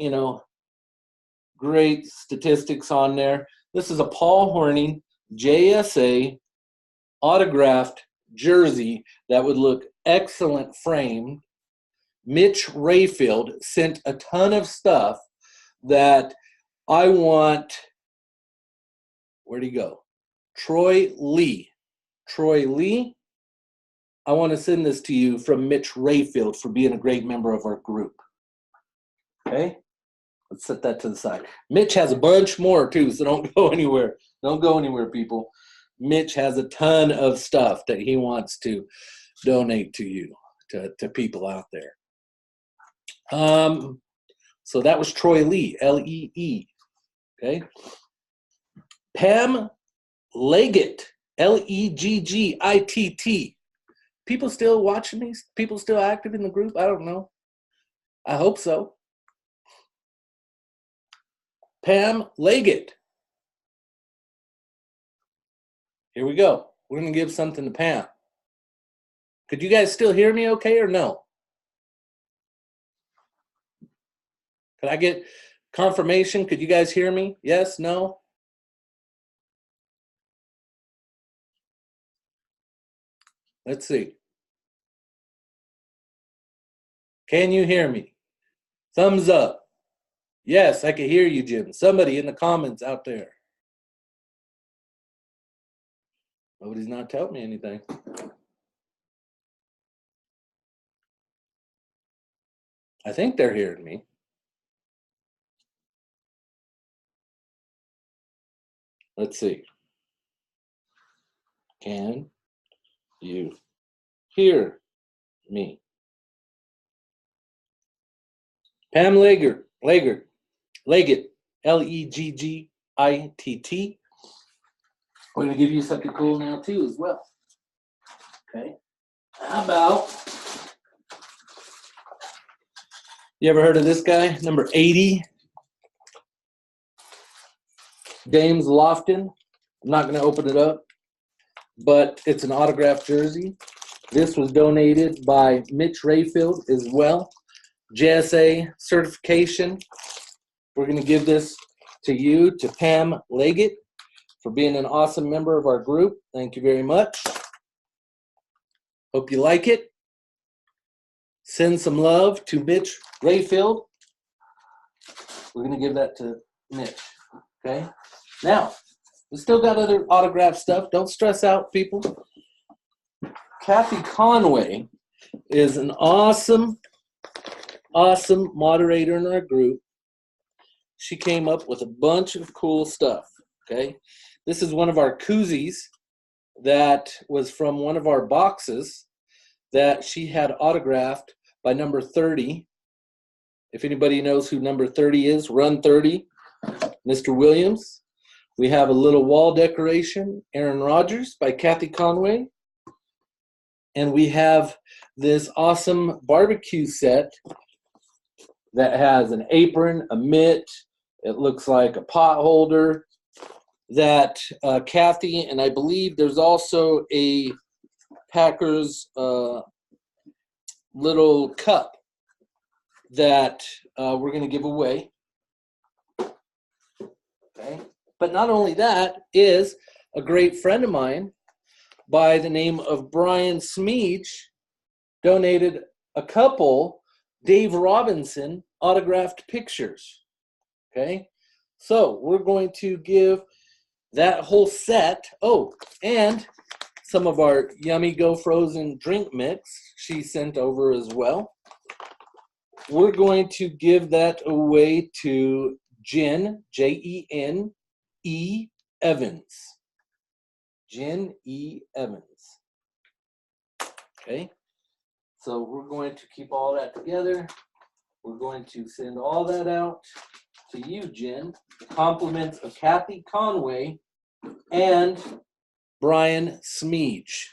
great statistics on there. This is a Paul Hornung JSA autographed jersey that would look excellent framed. Mitch Rayfield sent a ton of stuff that I want. Where'd he go? Troy Lee. I want to send this to you from Mitch Rayfield for being a great member of our group. Okay? Let's set that to the side. Mitch has a bunch more too, so don't go anywhere. Don't go anywhere, people. Mitch has a ton of stuff that he wants to donate to you, to people out there. So that was Troy Lee, Lee. Okay. Pam Leggett, Leggitt. People still watching these? People still active in the group? I don't know. I hope so. Pam Leggett. Here we go. We're going to give something to Pam. Could you guys still hear me okay or no? Confirmation, could you guys hear me? Yes, no? Let's see. Can you hear me? Thumbs up. Yes, I can hear you, Jim. Somebody in the comments out there. Nobody's not telling me anything. I think they're hearing me. Let's see. Can you hear me? Pam Leggett, Leggett, Leggitt. We're going to give you something cool now, too, as well. Okay. How about, you ever heard of this guy? Number 80, James Lofton. I'm not going to open it up, but it's an autographed jersey. This was donated by Mitch Rayfield as well. JSA certification. We're going to give this to you, to Pam Leggett, for being an awesome member of our group. Thank you very much. Hope you like it. Send some love to Mitch Rayfield. We're going to give that to Mitch. Okay? Now, we still got other autograph stuff. Don't stress out, people. Kathy Conway is an awesome moderator in our group. She came up with a bunch of cool stuff. Okay? This is one of our koozies that was from one of our boxes that she had autographed by number 30. If anybody knows who number 30 is, run 30, Mr. Williams. We have a little wall decoration, Aaron Rodgers by Kathy Conway. And we have this awesome barbecue set that has an apron, a mitt, it looks like a pot holder, that Kathy, and I believe there's also a Packers little cup that we're going to give away. Okay. But not only that, is a great friend of mine by the name of Brian Smeech donated a couple Dave Robinson autographed pictures. Okay. So we're going to give that whole set. Oh, and some of our Yummy Go Frozen drink mix she sent over as well. We're going to give that away to Jen, Jen E. Evans. Jen E. Evans. Okay. So we're going to keep all that together. We're going to send all that out to you, Jen. Compliments of Kathy Conway and Brian Smeech.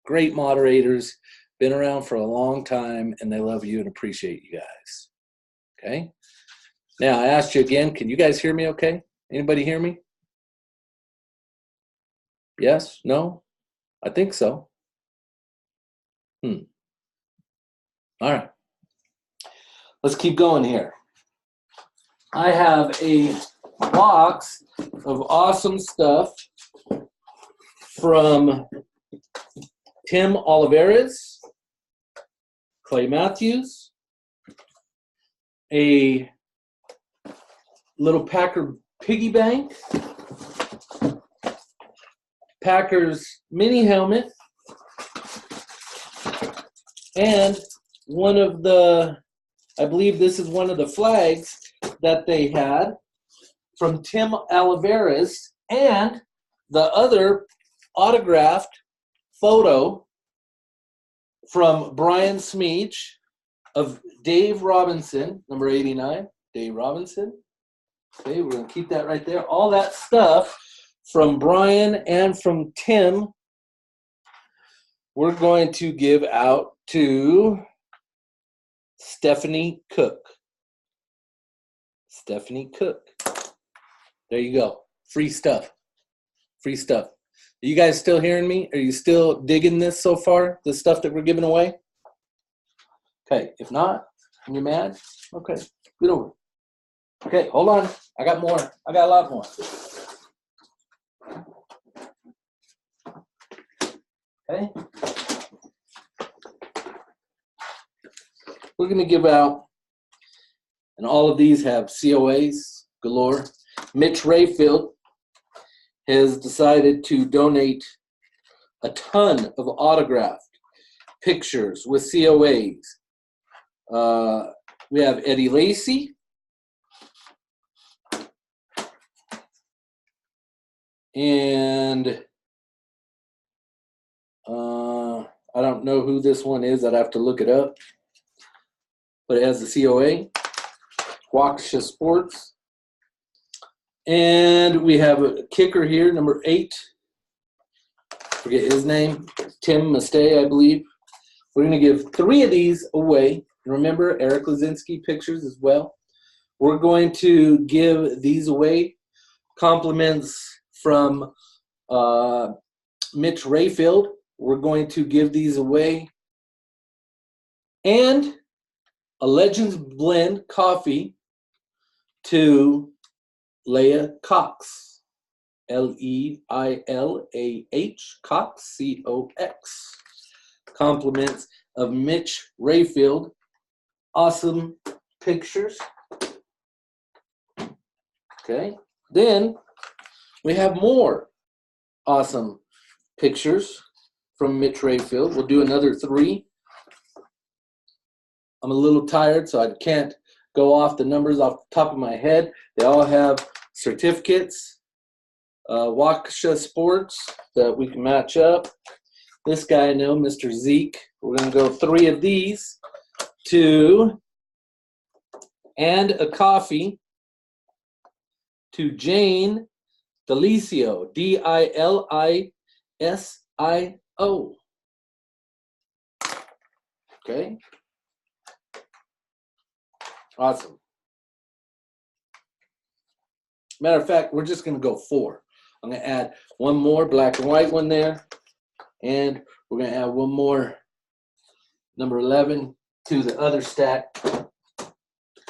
Great moderators, been around for a long time, and they love you and appreciate you guys. Okay? Now, I asked you again, can you guys hear me okay? Anybody hear me? Yes? No? I think so. All right. Let's keep going here. I have a box of awesome stuff from Tim Olivares, Clay Matthews, a little Packer piggy bank, Packers mini helmet, and one of the, I believe this is one of the flags that they had from Tim Olivares, and the other autographed photo from Brian Smeech of Dave Robinson, number 89, Dave Robinson. Okay, we're going to keep that right there. All that stuff from Brian and from Tim, we're going to give out to Stephanie Cook. Stephanie Cook. There you go. Free stuff. Free stuff. Are you guys still hearing me? Are you still digging this so far? The stuff that we're giving away? Okay. If not, and you're mad, okay. Get over it. Okay, hold on. I got more. I got a lot more. Okay. We're going to give out, and all of these have COAs galore. Mitch Rayfield has decided to donate a ton of autographed pictures with COAs. We have Eddie Lacy. And I don't know who this one is. I'd have to look it up. But it has the COA. Waukesha Sports. And we have a kicker here, number 8. Forget his name. Tim Mastay, I believe. We're going to give 3 of these away. Remember, Eric Lazinski pictures as well. We're going to give these away. Compliments from Mitch Rayfield. We're going to give these away. And a Legends Blend coffee to Leah Cox. Leilah Cox, COX. Compliments of Mitch Rayfield. Awesome pictures. Okay. Then we have more awesome pictures from Mitch Rayfield. We'll do another 3. I'm a little tired, so I can't go off the numbers off the top of my head. They all have certificates, Waukesha Sports that we can match up. This guy I know, Mr. Zeke. We're going to go 3 of these to, and a coffee to Jane Delicio, Dilicio. Okay. Awesome. Matter of fact, we're just going to go 4. I'm going to add one more black and white one there. And we're going to add one more number 11 to the other stack.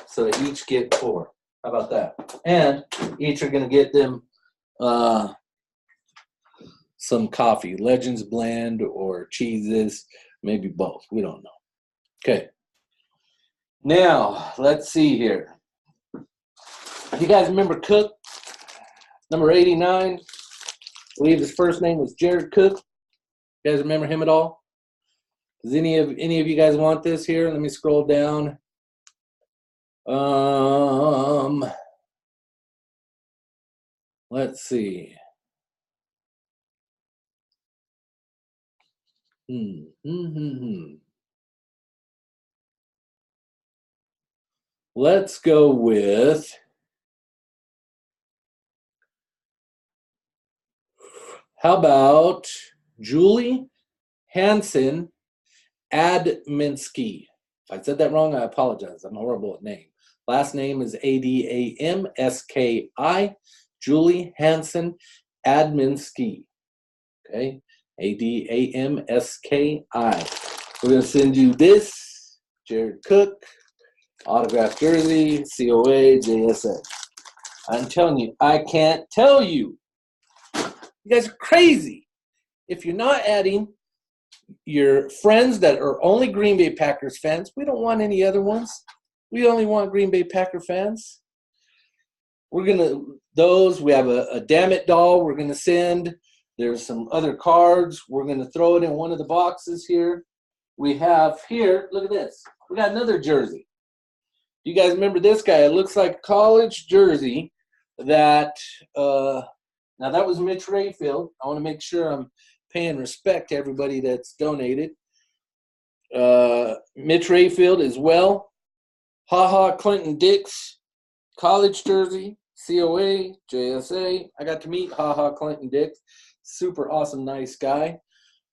So they each get 4. How about that? And each are going to get them some coffee, Legends Blend or cheeses, maybe both. We don't know. Okay. Now, let's see here. You guys remember Cook, number 89? I believe his first name was Jared Cook. You guys remember him at all? Does any of you guys want this here? Let me scroll down. Let's see. Let's go with how about Julie Hansen Adminski. If I said that wrong, I apologize. I'm horrible at names. Last name is Adamski. Julie Hansen Adminski. Okay, Adamski. We're going to send you this, Jared Cook, autographed jersey, COA, JSA. I'm telling you, I can't tell you. You guys are crazy. If you're not adding your friends that are only Green Bay Packers fans, we don't want any other ones. We only want Green Bay Packer fans. We're going to, we have a Damn It doll we're going to send. There's some other cards. We're going to throw it in one of the boxes here. We have here, look at this. We got another jersey. You guys remember this guy? It looks like a college jersey that, now that was Mitch Rayfield. I want to make sure I'm paying respect to everybody that's donated. Mitch Rayfield as well. Clinton Dix, college jersey, COA, JSA. I got to meet Clinton Dix. Super awesome, nice guy.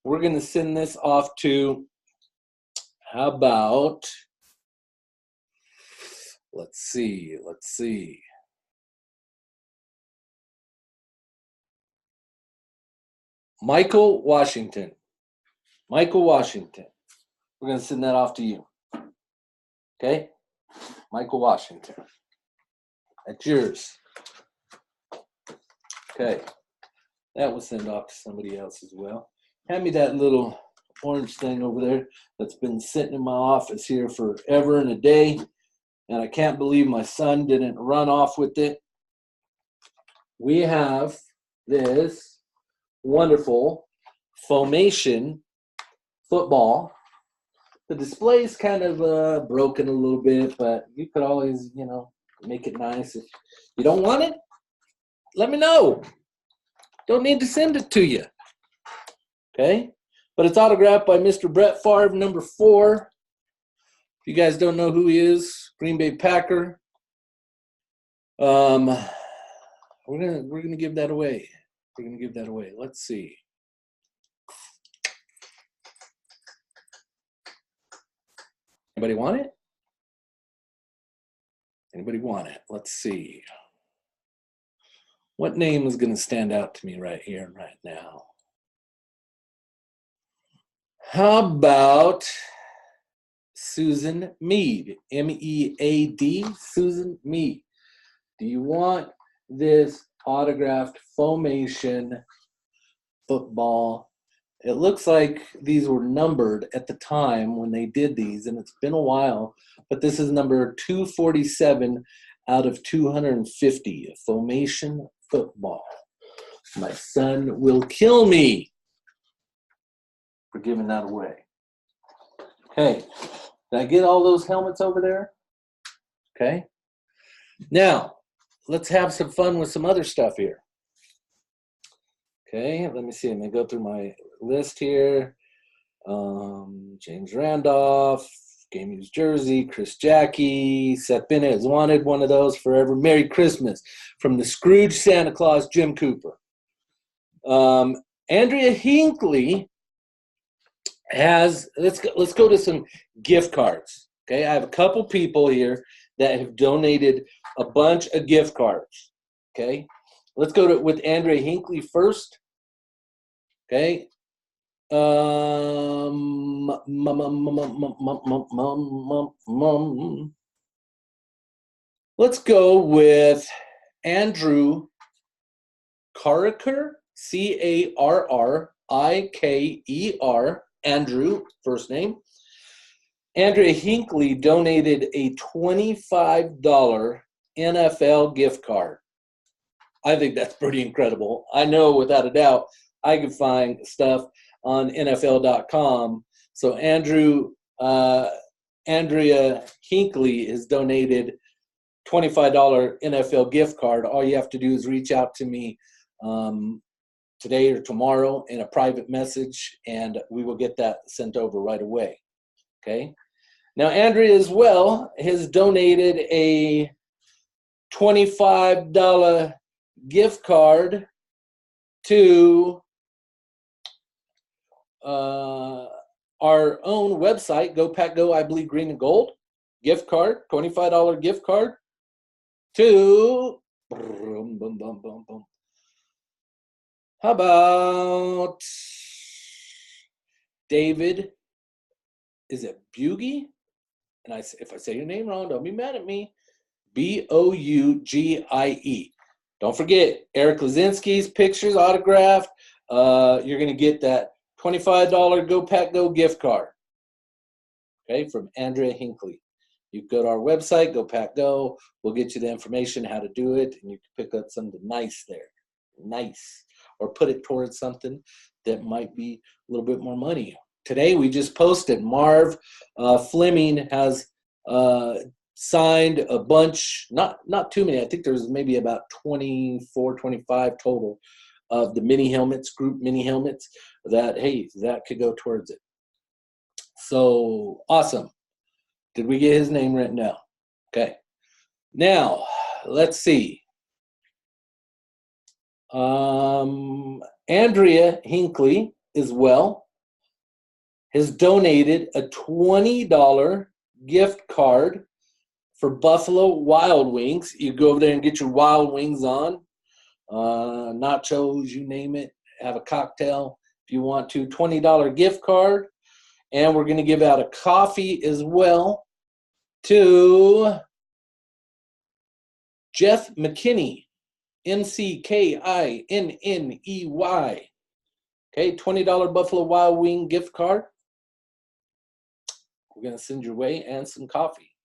We're going to send this off to, how about, let's see. Michael Washington. We're going to send that off to you. Okay? Michael Washington. That's yours. Okay. That was sent off to somebody else as well. Hand me that little orange thing over there that's been sitting in my office here forever and a day. And I can't believe my son didn't run off with it. We have this wonderful Formation football. The display's kind of broken a little bit, but you could always, make it nice. If you don't want it, let me know. Don't need to send it to you. Okay? But it's autographed by Mr. Brett Favre, number 4. If you guys don't know who he is, Green Bay Packer. We're gonna give that away. We're gonna give that away. Let's see. Anybody want it? Anybody want it? Let's see. What name is going to stand out to me right here and right now? How about Susan Mead? M-E-A-D, Susan Mead. Do you want this autographed Formation football? It looks like these were numbered at the time when they did these, and it's been a while, but this is number 247 out of 250, Formation football. My son will kill me for giving that away. Okay, did I get all those helmets over there? Okay. Now, let's have some fun with some other stuff here. Okay, let me see. I'm going to go through my list here. James Randolph, Game Used Jersey, Chris Jacke, Seth Bennett has wanted one of those forever. Merry Christmas from the Scrooge Santa Claus, Jim Cooper. Andrea Hinckley has, let's go to some gift cards. Okay, I have a couple people here that have donated a bunch of gift cards. Okay, let's go with Andrea Hinckley first. Okay. Let's go with Andrew Carriker, C-A-R-R-I-K-E-R, Andrew, first name. Andrea Hinckley donated a $25 NFL gift card. I think that's pretty incredible. I know without a doubt I could find stuff on NFL.com. So Andrea Hinckley has donated $25 NFL gift card. All you have to do is reach out to me today or tomorrow in a private message, and we will get that sent over right away. Okay. Now, Andrea as well has donated a $25 gift card to our own website, Go Pack Go, I Bleed Green and Gold. Gift card, $25 gift card to, how about David, is it Bugie? And if I say your name wrong, don't be mad at me. B-O-U-G-I-E. Don't forget, Eric Lazinski's pictures autographed. You're going to get that $25 Go Pack Go gift card, okay, from Andrea Hinckley. You go to our website, Go Pack Go. We'll get you the information how to do it, and you can pick up something nice there, nice, or put it towards something that might be a little bit more money. Today we just posted Marv Fleming has signed a bunch, not too many. I think there's maybe about 24, 25 total of the mini helmets, group mini helmets that, hey, that could go towards it. So awesome. Did we get his name written down? Okay. Now, let's see. Andrea Hinckley as well has donated a $20 gift card for Buffalo Wild Wings. You go over there and get your Wild Wings on. Nachos, you name it. Have a cocktail if you want to. $20 gift card. And we're going to give out a coffee as well to Jeff McKinney, McKinney. Okay, $20 Buffalo Wild Wing gift card. We're going to send your way and some coffee.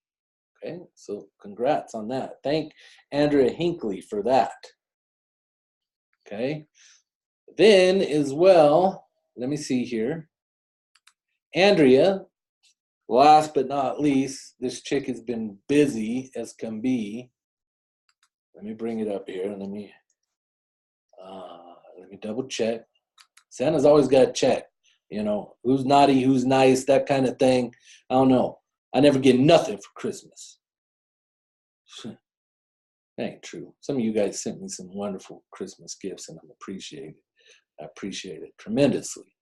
Okay, so congrats on that. Thank Andrea Hinckley for that. Okay, then as well, let me see here. Andrea, last but not least, this chick has been busy as can be. Let me bring it up here and let me double check. Santa's always got to check, you know, who's naughty, who's nice, that kind of thing. I don't know. I never get nothing for Christmas. That ain't true. Some of you guys sent me some wonderful Christmas gifts, and I appreciate it tremendously.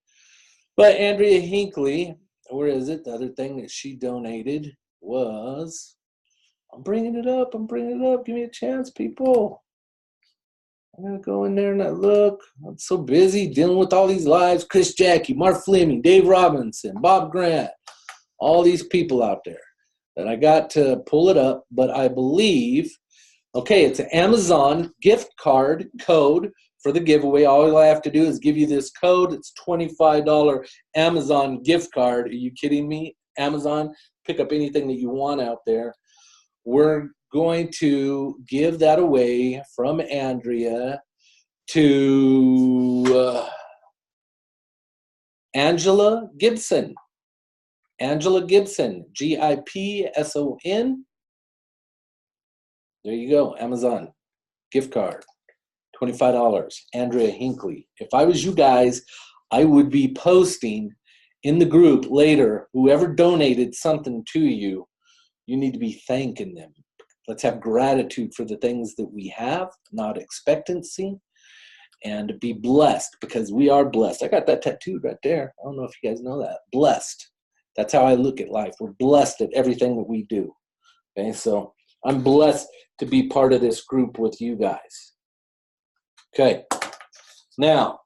But Andrea Hinckley, where is it? The other thing that she donated was, I'm bringing it up. Give me a chance, people. I'm going to go in there and I look. I'm so busy dealing with all these lives. Chris Jacke, Mark Fleming, Dave Robinson, Bob Grant, all these people out there that I got to pull it up. But I believe, okay, it's an Amazon gift card code for the giveaway. All I have to do is give you this code. It's $25 Amazon gift card. Are you kidding me? Amazon, pick up anything that you want out there. We're going to give that away from Andrea to Angela Gibson. Angela Gibson, Gipson. There you go, Amazon gift card, $25. Andrea Hinckley. If I was you guys, I would be posting in the group later, whoever donated something to you, you need to be thanking them. Let's have gratitude for the things that we have, not expectancy, and be blessed because we are blessed. I got that tattooed right there. I don't know if you guys know that. Blessed. That's how I look at life. We're blessed at everything that we do. Okay, so I'm blessed to be part of this group with you guys. Okay, now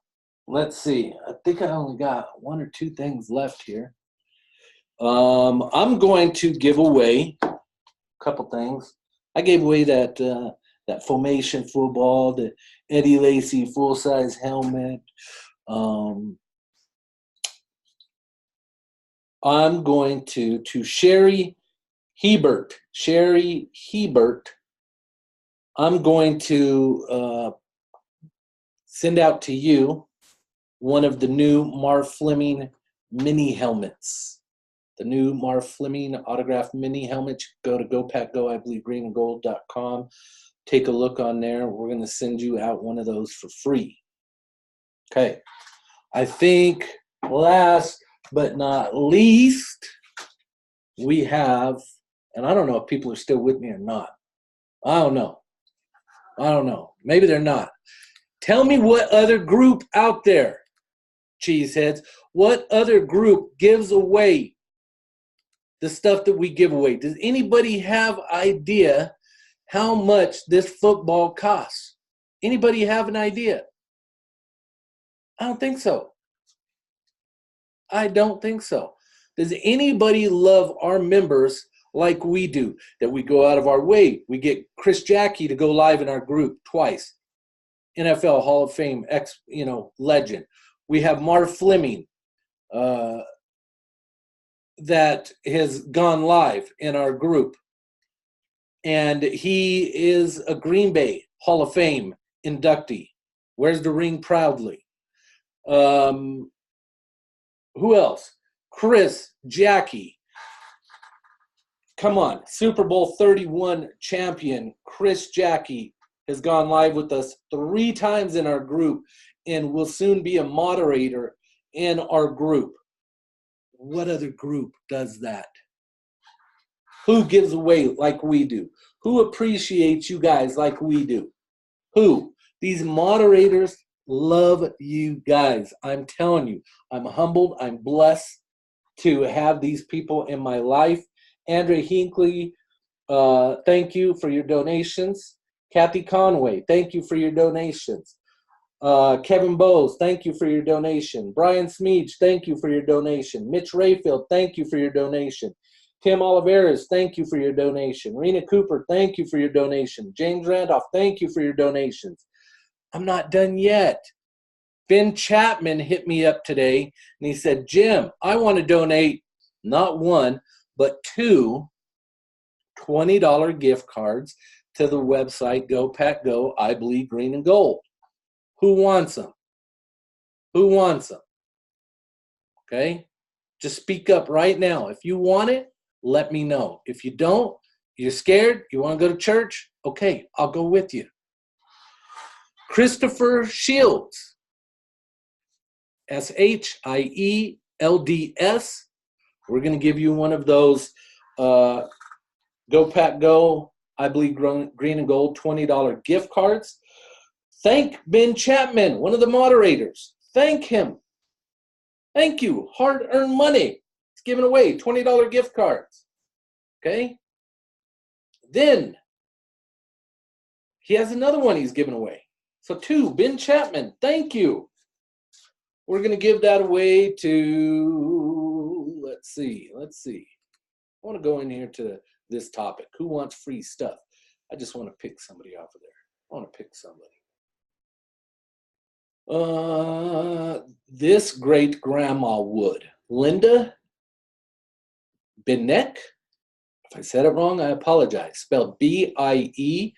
let's see. I think I only got one or two things left here. I'm going to give away a couple things. I gave away that formation football, the Eddie Lacy full-size helmet. I'm going to Sherry Hebert. Sherry Hebert, I'm going to send out to you one of the new Marv Fleming mini helmets. The new Marv Fleming autographed mini helmet. Go to GoPackGo, I believe greenandgold.com. Take a look on there. We're going to send you out one of those for free. Okay. I think last but not least, we have, and I don't know if people are still with me or not. I don't know. Maybe they're not. Tell me what other group out there, cheeseheads, what other group gives away the stuff that we give away? Does anybody have idea how much this football costs? Anybody have an idea? I don't think so. Does anybody love our members like we do, that we go out of our way? We get Chris Jacke to go live in our group twice. NFL Hall of Fame legend. We have Marv Fleming that has gone live in our group. And he is a Green Bay Hall of Fame inductee. Wears the ring proudly. Who else? Chris Jacke. Come on. Super Bowl 31 champion Chris Jacke has gone live with us 3 times in our group and will soon be a moderator in our group. What other group does that? Who gives away like we do? Who appreciates you guys like we do? Who? These moderators love you guys. I'm telling you, I'm humbled. I'm blessed to have these people in my life. Andrea Hinckley, thank you for your donations. Kathy Conway, thank you for your donations. Kevin Bowes, thank you for your donation. Brian Smeech, thank you for your donation. Mitch Rayfield, thank you for your donation. Tim Oliveras, thank you for your donation. Rena Cooper, thank you for your donation. James Randolph, thank you for your donations. I'm not done yet. Ben Chapman hit me up today, and he said, Jim, I want to donate not one, but two $20 gift cards to the website Go Pack Go, I Bleed Green and Gold. Who wants them? Who wants them? Okay? Just speak up right now. If you want it, let me know. If you don't, you're scared, you want to go to church, okay, I'll go with you. Christopher Shields, SHIELDS. We're going to give you one of those Go Pack Go, I Bleed Green and Gold $20 gift cards. Thank Ben Chapman, one of the moderators. Thank him. Thank you. Hard-earned money. He's giving away $20 gift cards. Okay? Then he has another one he's giving away. So two, Ben Chapman, thank you. We're going to give that away to, let's see. I want to go in here to this topic. Who wants free stuff? I just want to pick somebody off of there. I want to pick somebody. This great grandma would. Linda Binek. If I said it wrong, I apologize. Spelled Bieniek.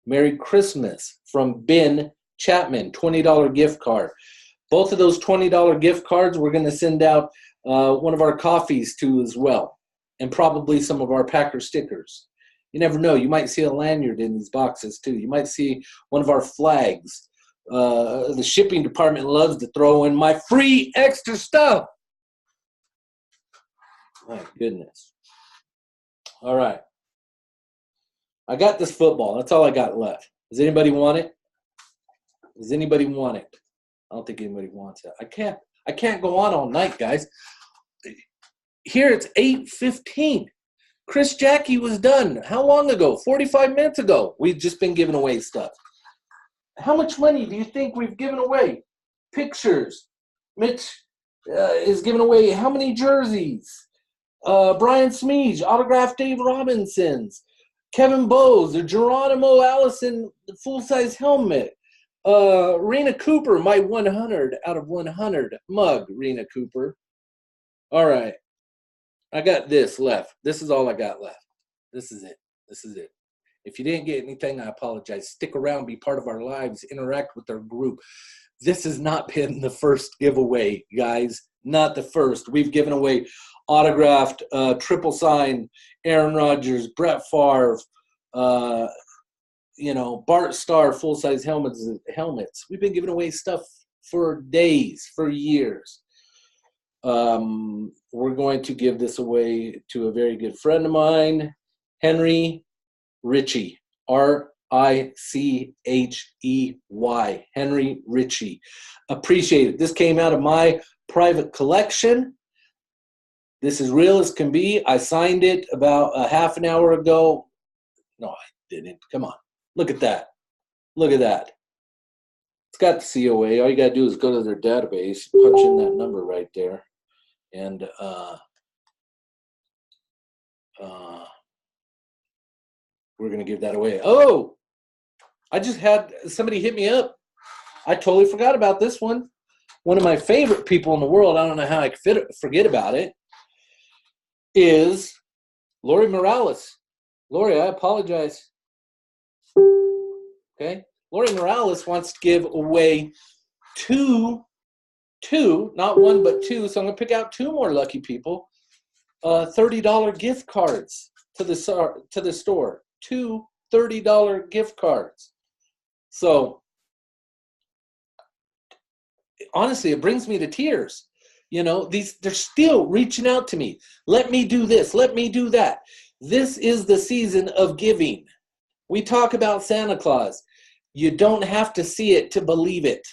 Merry Christmas from Ben Chapman, $20 gift card. Both of those $20 gift cards, we're going to send out one of our coffees to as well, and probably some of our Packer stickers. You never know. You might see a lanyard in these boxes too. You might see one of our flags. The shipping department loves to throw in my free extra stuff. My goodness. All right. I got this football. That's all I got left. Does anybody want it? Does anybody want it? I don't think anybody wants it. I can't go on all night, guys. Here it's 8:15. Chris Jacke was done. How long ago? 45 minutes ago. We've just been giving away stuff. How much money do you think we've given away? Pictures. Mitch is giving away how many jerseys? Brian Smeege, autographed Dave Robinson's. Kevin Bowes, the Geronimo Allison full-size helmet. Rena Cooper, my 100 out of 100 mug, Rena Cooper. All right. I got this left. This is all I got left. This is it. This is it. If you didn't get anything, I apologize. Stick around, be part of our lives, interact with our group. This has not been the first giveaway, guys. Not the first. We've given away autographed, triple sign, Aaron Rodgers, Brett Favre, Bart Starr full-size helmets. We've been giving away stuff for days, for years. We're going to give this away to a very good friend of mine, Henry Ritchie, R-I-C-H-E-Y, Henry Ritchie. Appreciate it. This came out of my private collection. This is real as can be. I signed it about a half an hour ago. No, I didn't. Come on. Look at that. Look at that. It's got the COA. All you got to do is go to their database, punch in that number right there, and we're going to give that away. Oh, I just had somebody hit me up. I totally forgot about this one. One of my favorite people in the world, I don't know how I could forget about it, is Lori Morales. Lori, I apologize. Okay? Lori Morales wants to give away two, not one, but two. So I'm going to pick out two more lucky people. $30 gift cards to the store. Two $30 gift cards. So honestly, it brings me to tears. They're still reaching out to me. Let me do this. Let me do that. This is the season of giving. We talk about Santa Claus. You don't have to see it to believe it.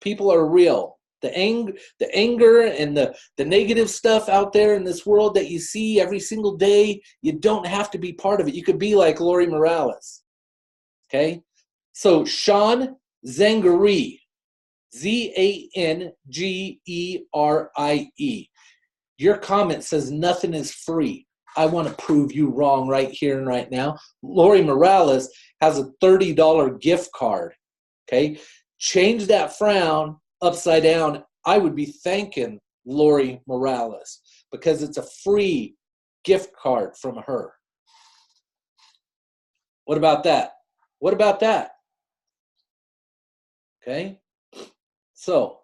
People are real. The anger and the negative stuff out there in this world that you see every single day, you don't have to be part of it. You could be like Lori Morales. Okay? So Sean Zangari, Zangerie. Your comment says nothing is free. I want to prove you wrong right here and right now. Lori Morales has a $30 gift card. Okay? Change that frown upside down. I would be thanking Lori Morales because it's a free gift card from her. What about that? What about that? Okay? So,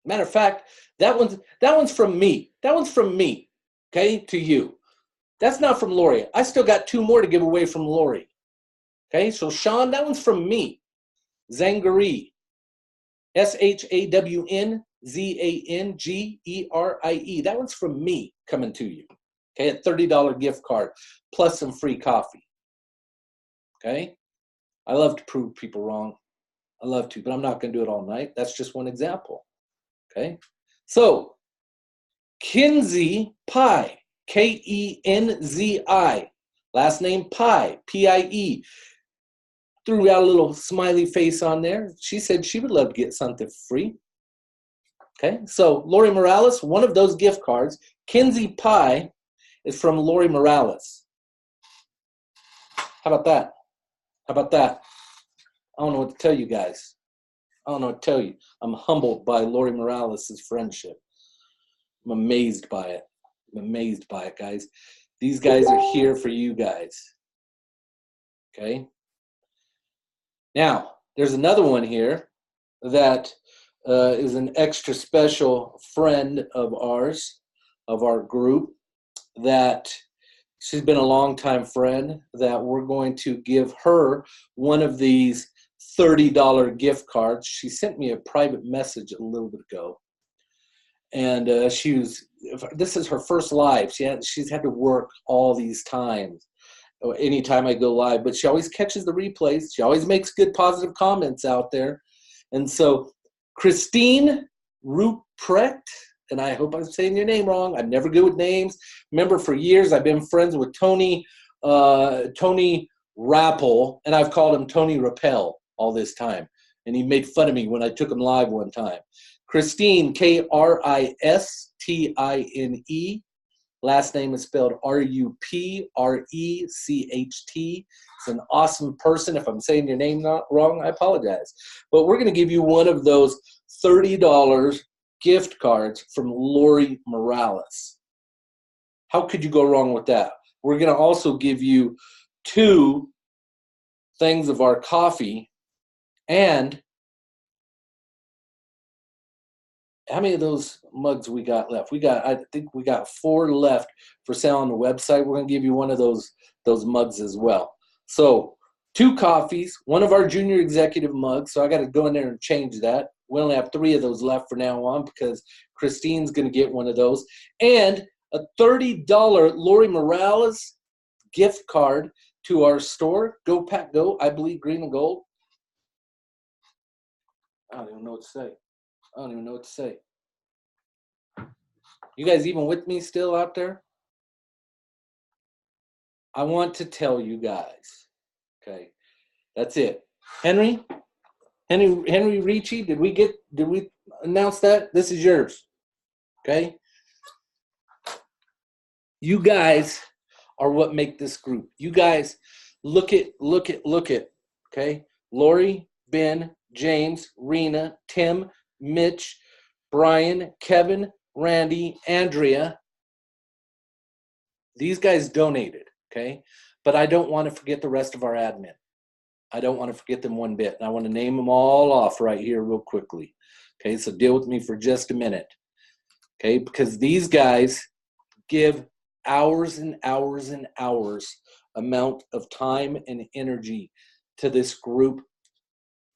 matter of fact, that one's from me. That one's from me. Okay, to you. That's not from Lori. I still got 2 more to give away from Lori. Okay, so Sean, that one's from me. Zangerie. SHAWNZANGERIE. That one's from me coming to you. Okay, a $30 gift card plus some free coffee. Okay, I love to prove people wrong. I love to, but I'm not going to do it all night. That's just one example. Okay, so Kinsey Pie, KENZI, last name Pie, PIE. Threw out a little smiley face on there. She said she would love to get something free. Okay, so Lori Morales, one of those gift cards. Kinsey Pie is from Lori Morales. How about that? How about that? I don't know what to tell you guys. I don't know what to tell you. I'm humbled by Lori Morales' friendship. I'm amazed by it. I'm amazed by it, guys. These guys are here for you guys. Okay? Now, there's another one here that is an extra special friend of ours, of our group, that she's been a longtime friend, that we're going to give her one of these $30 gift cards. She sent me a private message a little bit ago. And this is her first live. She's had to work all these times, anytime I go live, but she always catches the replays. She always makes good positive comments out there. And so Christine Ruprecht, and I hope I'm saying your name wrong. I'm never good with names. Remember, for years I've been friends with Tony Rappel, and I've called him Tony Rappel all this time. And he made fun of me when I took him live one time. Christine, Kristine. Last name is spelled Ruprecht. It's an awesome person. If I'm saying your name not wrong, I apologize. But we're going to give you one of those $30 gift cards from Lori Morales. How could you go wrong with that? We're going to also give you 2 things of our coffee. And how many of those mugs we got left? I think we got 4 left for sale on the website. We're going to give you one of those mugs as well. So 2 coffees, one of our junior executive mugs. So I got to go in there and change that. We only have 3 of those left for now on because Christine's going to get one of those. And a $30 Lori Morales gift card to our store. Go Pack Go, I believe green and gold. I don't even know what to say. You guys even with me still out there? I want to tell you guys. Okay. That's it. Henry Ricci, did we announce that? This is yours. Okay? You guys are what make this group. You guys look at. Okay? Lori, Ben, James, Rena, Tim, Mitch, Brian, Kevin, Randy, Andrea. These guys donated, okay? But I don't want to forget the rest of our admin. I don't want to forget them one bit. And I want to name them all off right here real quickly. Okay, so deal with me for just a minute. Okay, because these guys give hours and hours and hours amount of time and energy to this group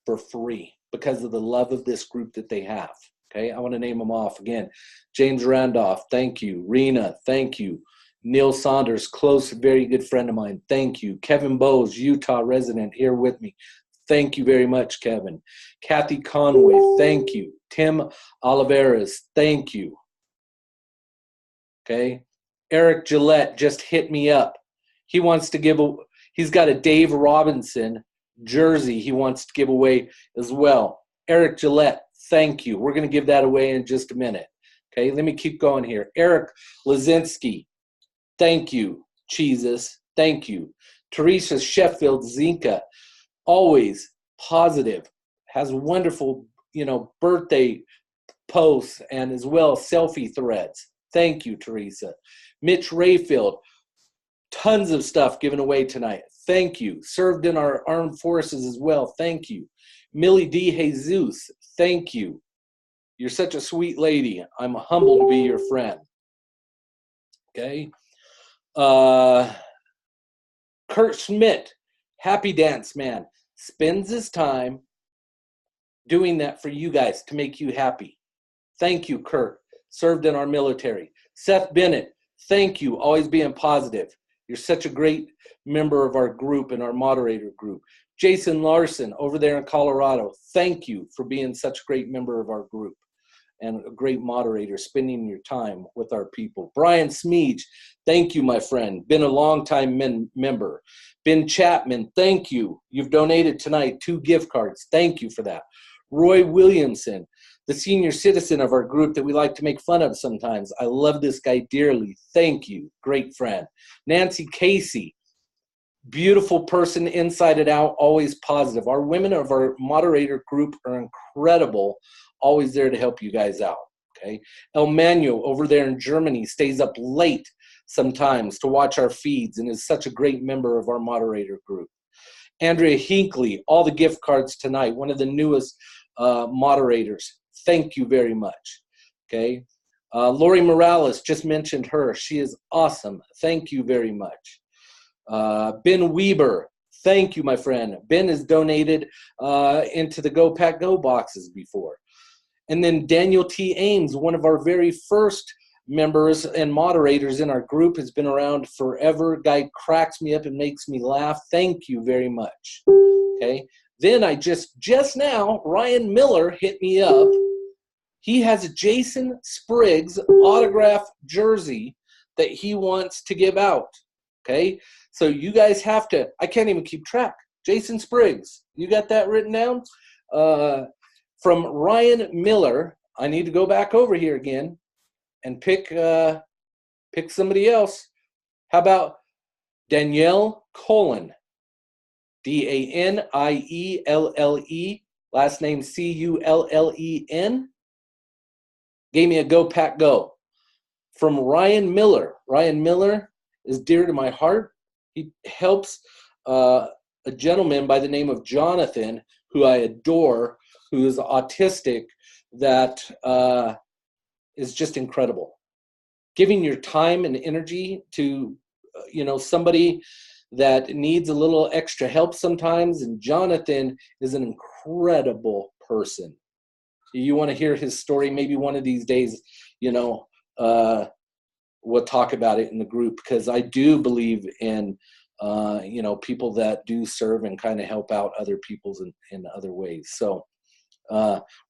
for free because of the love of this group that they have. Okay, I want to name them off again. James Randolph, thank you. Rena, thank you. Neil Saunders, close, very good friend of mine, thank you. Kevin Bowes, Utah resident, here with me. Thank you very much, Kevin. Kathy Conway, thank you. Tim Oliveras, thank you. Okay, Eric Gillette just hit me up. He wants to he's got a Dave Robinson jersey he wants to give away as well. Eric Gillette, thank you. We're going to give that away in just a minute. Okay, let me keep going here. Eric Lazinski, thank you. Jesus, thank you. Teresa Sheffield Zinka, always positive, has wonderful, birthday posts and as well selfie threads. Thank you, Teresa. Mitch Rayfield, tons of stuff given away tonight. Thank you. Served in our armed forces as well. Thank you. Millie D. Jesus, thank you. You're such a sweet lady. I'm humbled to be your friend. Okay. Kurt Schmidt, happy dance man, spends his time doing that for you guys to make you happy. Thank you, Kurt. Served in our military. Seth Bennett, thank you. Always being positive. You're such a great member of our group and our moderator group. Jason Larson over there in Colorado, thank you for being such a great member of our group and a great moderator, spending your time with our people. Brian Smeej, thank you, my friend. Been a long-time member. Ben Chapman, thank you. You've donated tonight 2 gift cards. Thank you for that. Roy Williamson, the senior citizen of our group that we like to make fun of sometimes. I love this guy dearly. Thank you. Great friend. Nancy Casey, beautiful person inside and out, always positive. Our women of our moderator group are incredible, always there to help you guys out. Okay. El Manuel over there in Germany stays up late sometimes to watch our feeds and is such a great member of our moderator group. Andrea Hinckley, all the gift cards tonight, one of the newest moderators. Thank you very much. Okay. Lori Morales, just mentioned her. She is awesome. Thank you very much. Ben Weber, thank you, my friend. Ben has donated into the Go Pack Go boxes before. And then Daniel T. Ames, one of our very first members and moderators in our group, has been around forever. Guy cracks me up and makes me laugh. Thank you very much. Okay. Then I just now, Ryan Miller hit me up. He has a Jason Spriggs autograph jersey that he wants to give out. Okay. So you guys have to, I can't even keep track. Jason Spriggs, you got that written down? From Ryan Miller, I need to go back over here again and pick somebody else. How about Danielle Cullen? Danielle, last name Cullen. Gave me a Go Pack Go. From Ryan Miller. Ryan Miller is dear to my heart. He helps a gentleman by the name of Jonathan, who I adore, who is autistic, that is just incredible. Giving your time and energy to, somebody that needs a little extra help sometimes, and Jonathan is an incredible person. You want to hear his story, maybe one of these days, we'll talk about it in the group, because I do believe in people that do serve and kind of help out other people's in other ways. So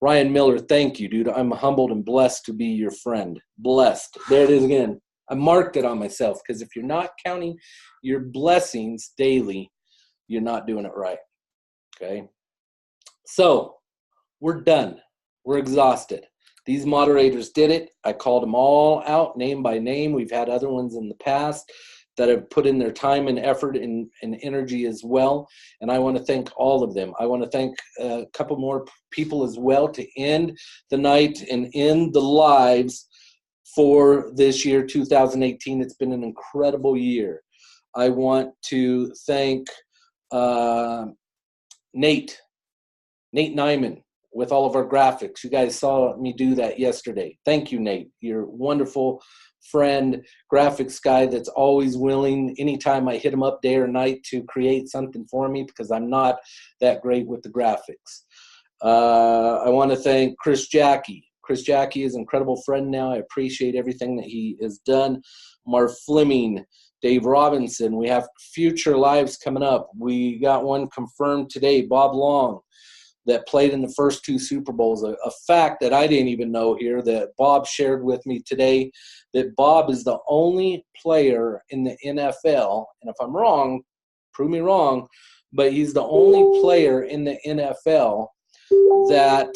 Ryan Miller, thank you, dude. I'm humbled and blessed to be your friend. Blessed. There it is again. I marked it on myself, because if you're not counting your blessings daily, you're not doing it right. Okay. So we're done. We're exhausted. These moderators did it. I called them all out name by name. We've had other ones in the past that have put in their time and effort and energy as well. And I want to thank all of them. I want to thank a couple more people as well to end the night and end the lives for this year, 2018. It's been an incredible year. I want to thank Nate Nyman with all of our graphics. You guys saw me do that yesterday. Thank you, Nate. You're a wonderful friend, graphics guy that's always willing, anytime I hit him up day or night, to create something for me, because I'm not that great with the graphics. I want to thank Chris Jacke. Chris Jacke is an incredible friend now. I appreciate everything that he has done. Marv Fleming, Dave Robinson. We have future lives coming up. We got one confirmed today, Bob Long, that played in the first 2 Super Bowls. A fact that I didn't even know here, that Bob shared with me today, that Bob is the only player in the NFL, and if I'm wrong, prove me wrong, but he's the only player in the NFL that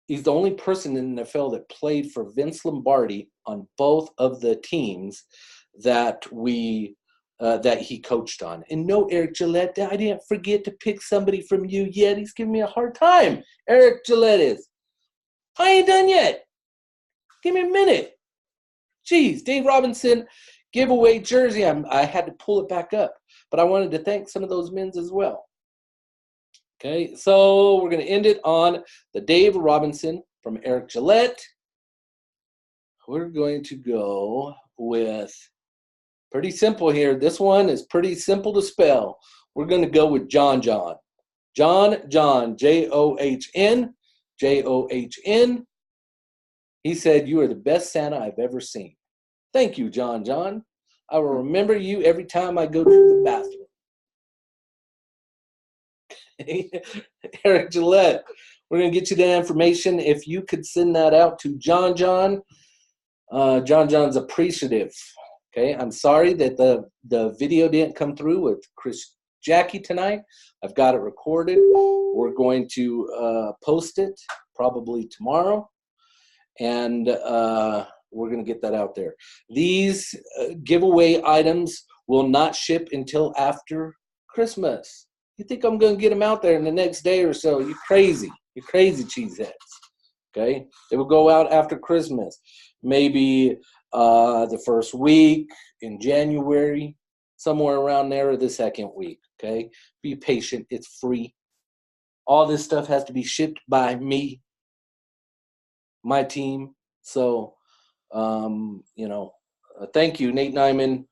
he's the only person in the NFL that played for Vince Lombardi on both of the teams that that he coached on. And no, Eric Gillette, I didn't forget to pick somebody from you yet. He's giving me a hard time. Eric Gillette is. I ain't done yet. Give me a minute. Jeez, Dave Robinson giveaway jersey. I had to pull it back up, but I wanted to thank some of those men as well. Okay, so we're going to end it on the Dave Robinson from Eric Gillette. We're going to go with pretty simple here. This one is pretty simple to spell. We're going to go with John John. John John, John, John. He said, "You are the best Santa I've ever seen." Thank you, John John. I will remember you every time I go to the bathroom. Eric Gillette, we're going to get you that information. If you could send that out to John John, John John's appreciative. Okay, I'm sorry that the video didn't come through with Jacke tonight. I've got it recorded. We're going to post it probably tomorrow, and we're going to get that out there. These giveaway items will not ship until after Christmas. You think I'm going to get them out there in the next day or so? You're crazy. You're crazy, cheeseheads. Okay? They will go out after Christmas. Maybe the first week in January, somewhere around there, or the second week. Okay? Be patient. It's free. All this stuff has to be shipped by me, my team. So, thank you, Nate Nyman,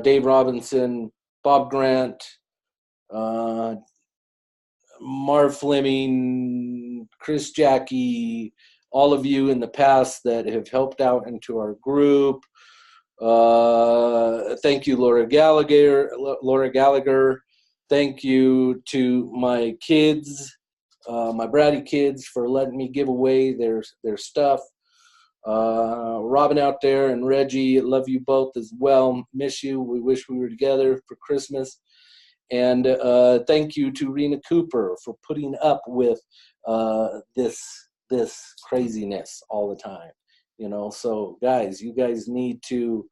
Dave Robinson, Bob Grant, Marv Fleming, Chris Jacke, all of you in the past that have helped out into our group. Thank you, Laura Gallagher. Thank you to my kids, my bratty kids, for letting me give away their stuff. Robin out there and Reggie, love you both as well. Miss you. We wish we were together for Christmas. And thank you to Rena Cooper for putting up with this craziness all the time. So guys, you guys need to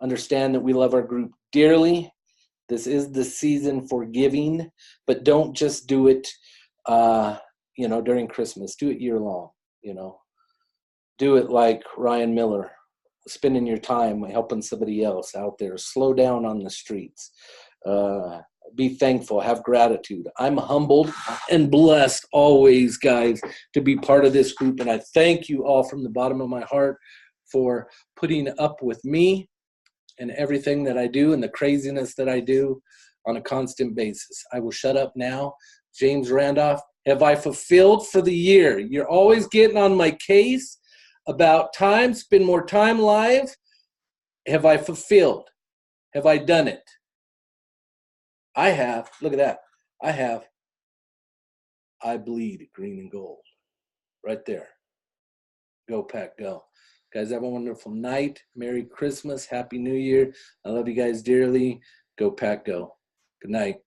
understand that we love our group dearly. This is the season for giving, but don't just do it, during Christmas. Do it year long. Do it like Ryan Miller, spending your time helping somebody else out there. Slow down on the streets. Be thankful. Have gratitude. I'm humbled and blessed always, guys, to be part of this group. And I thank you all from the bottom of my heart for putting up with me and everything that I do and the craziness that I do on a constant basis. I will shut up now. James Randolph, have I fulfilled for the year? You're always getting on my case about time, spend more time live. Have I fulfilled? Have I done it? I have. Look at that. I have. I bleed green and gold. Right there. Go Pack, go. Guys, have a wonderful night. Merry Christmas. Happy New Year. I love you guys dearly. Go Pack, go. Good night.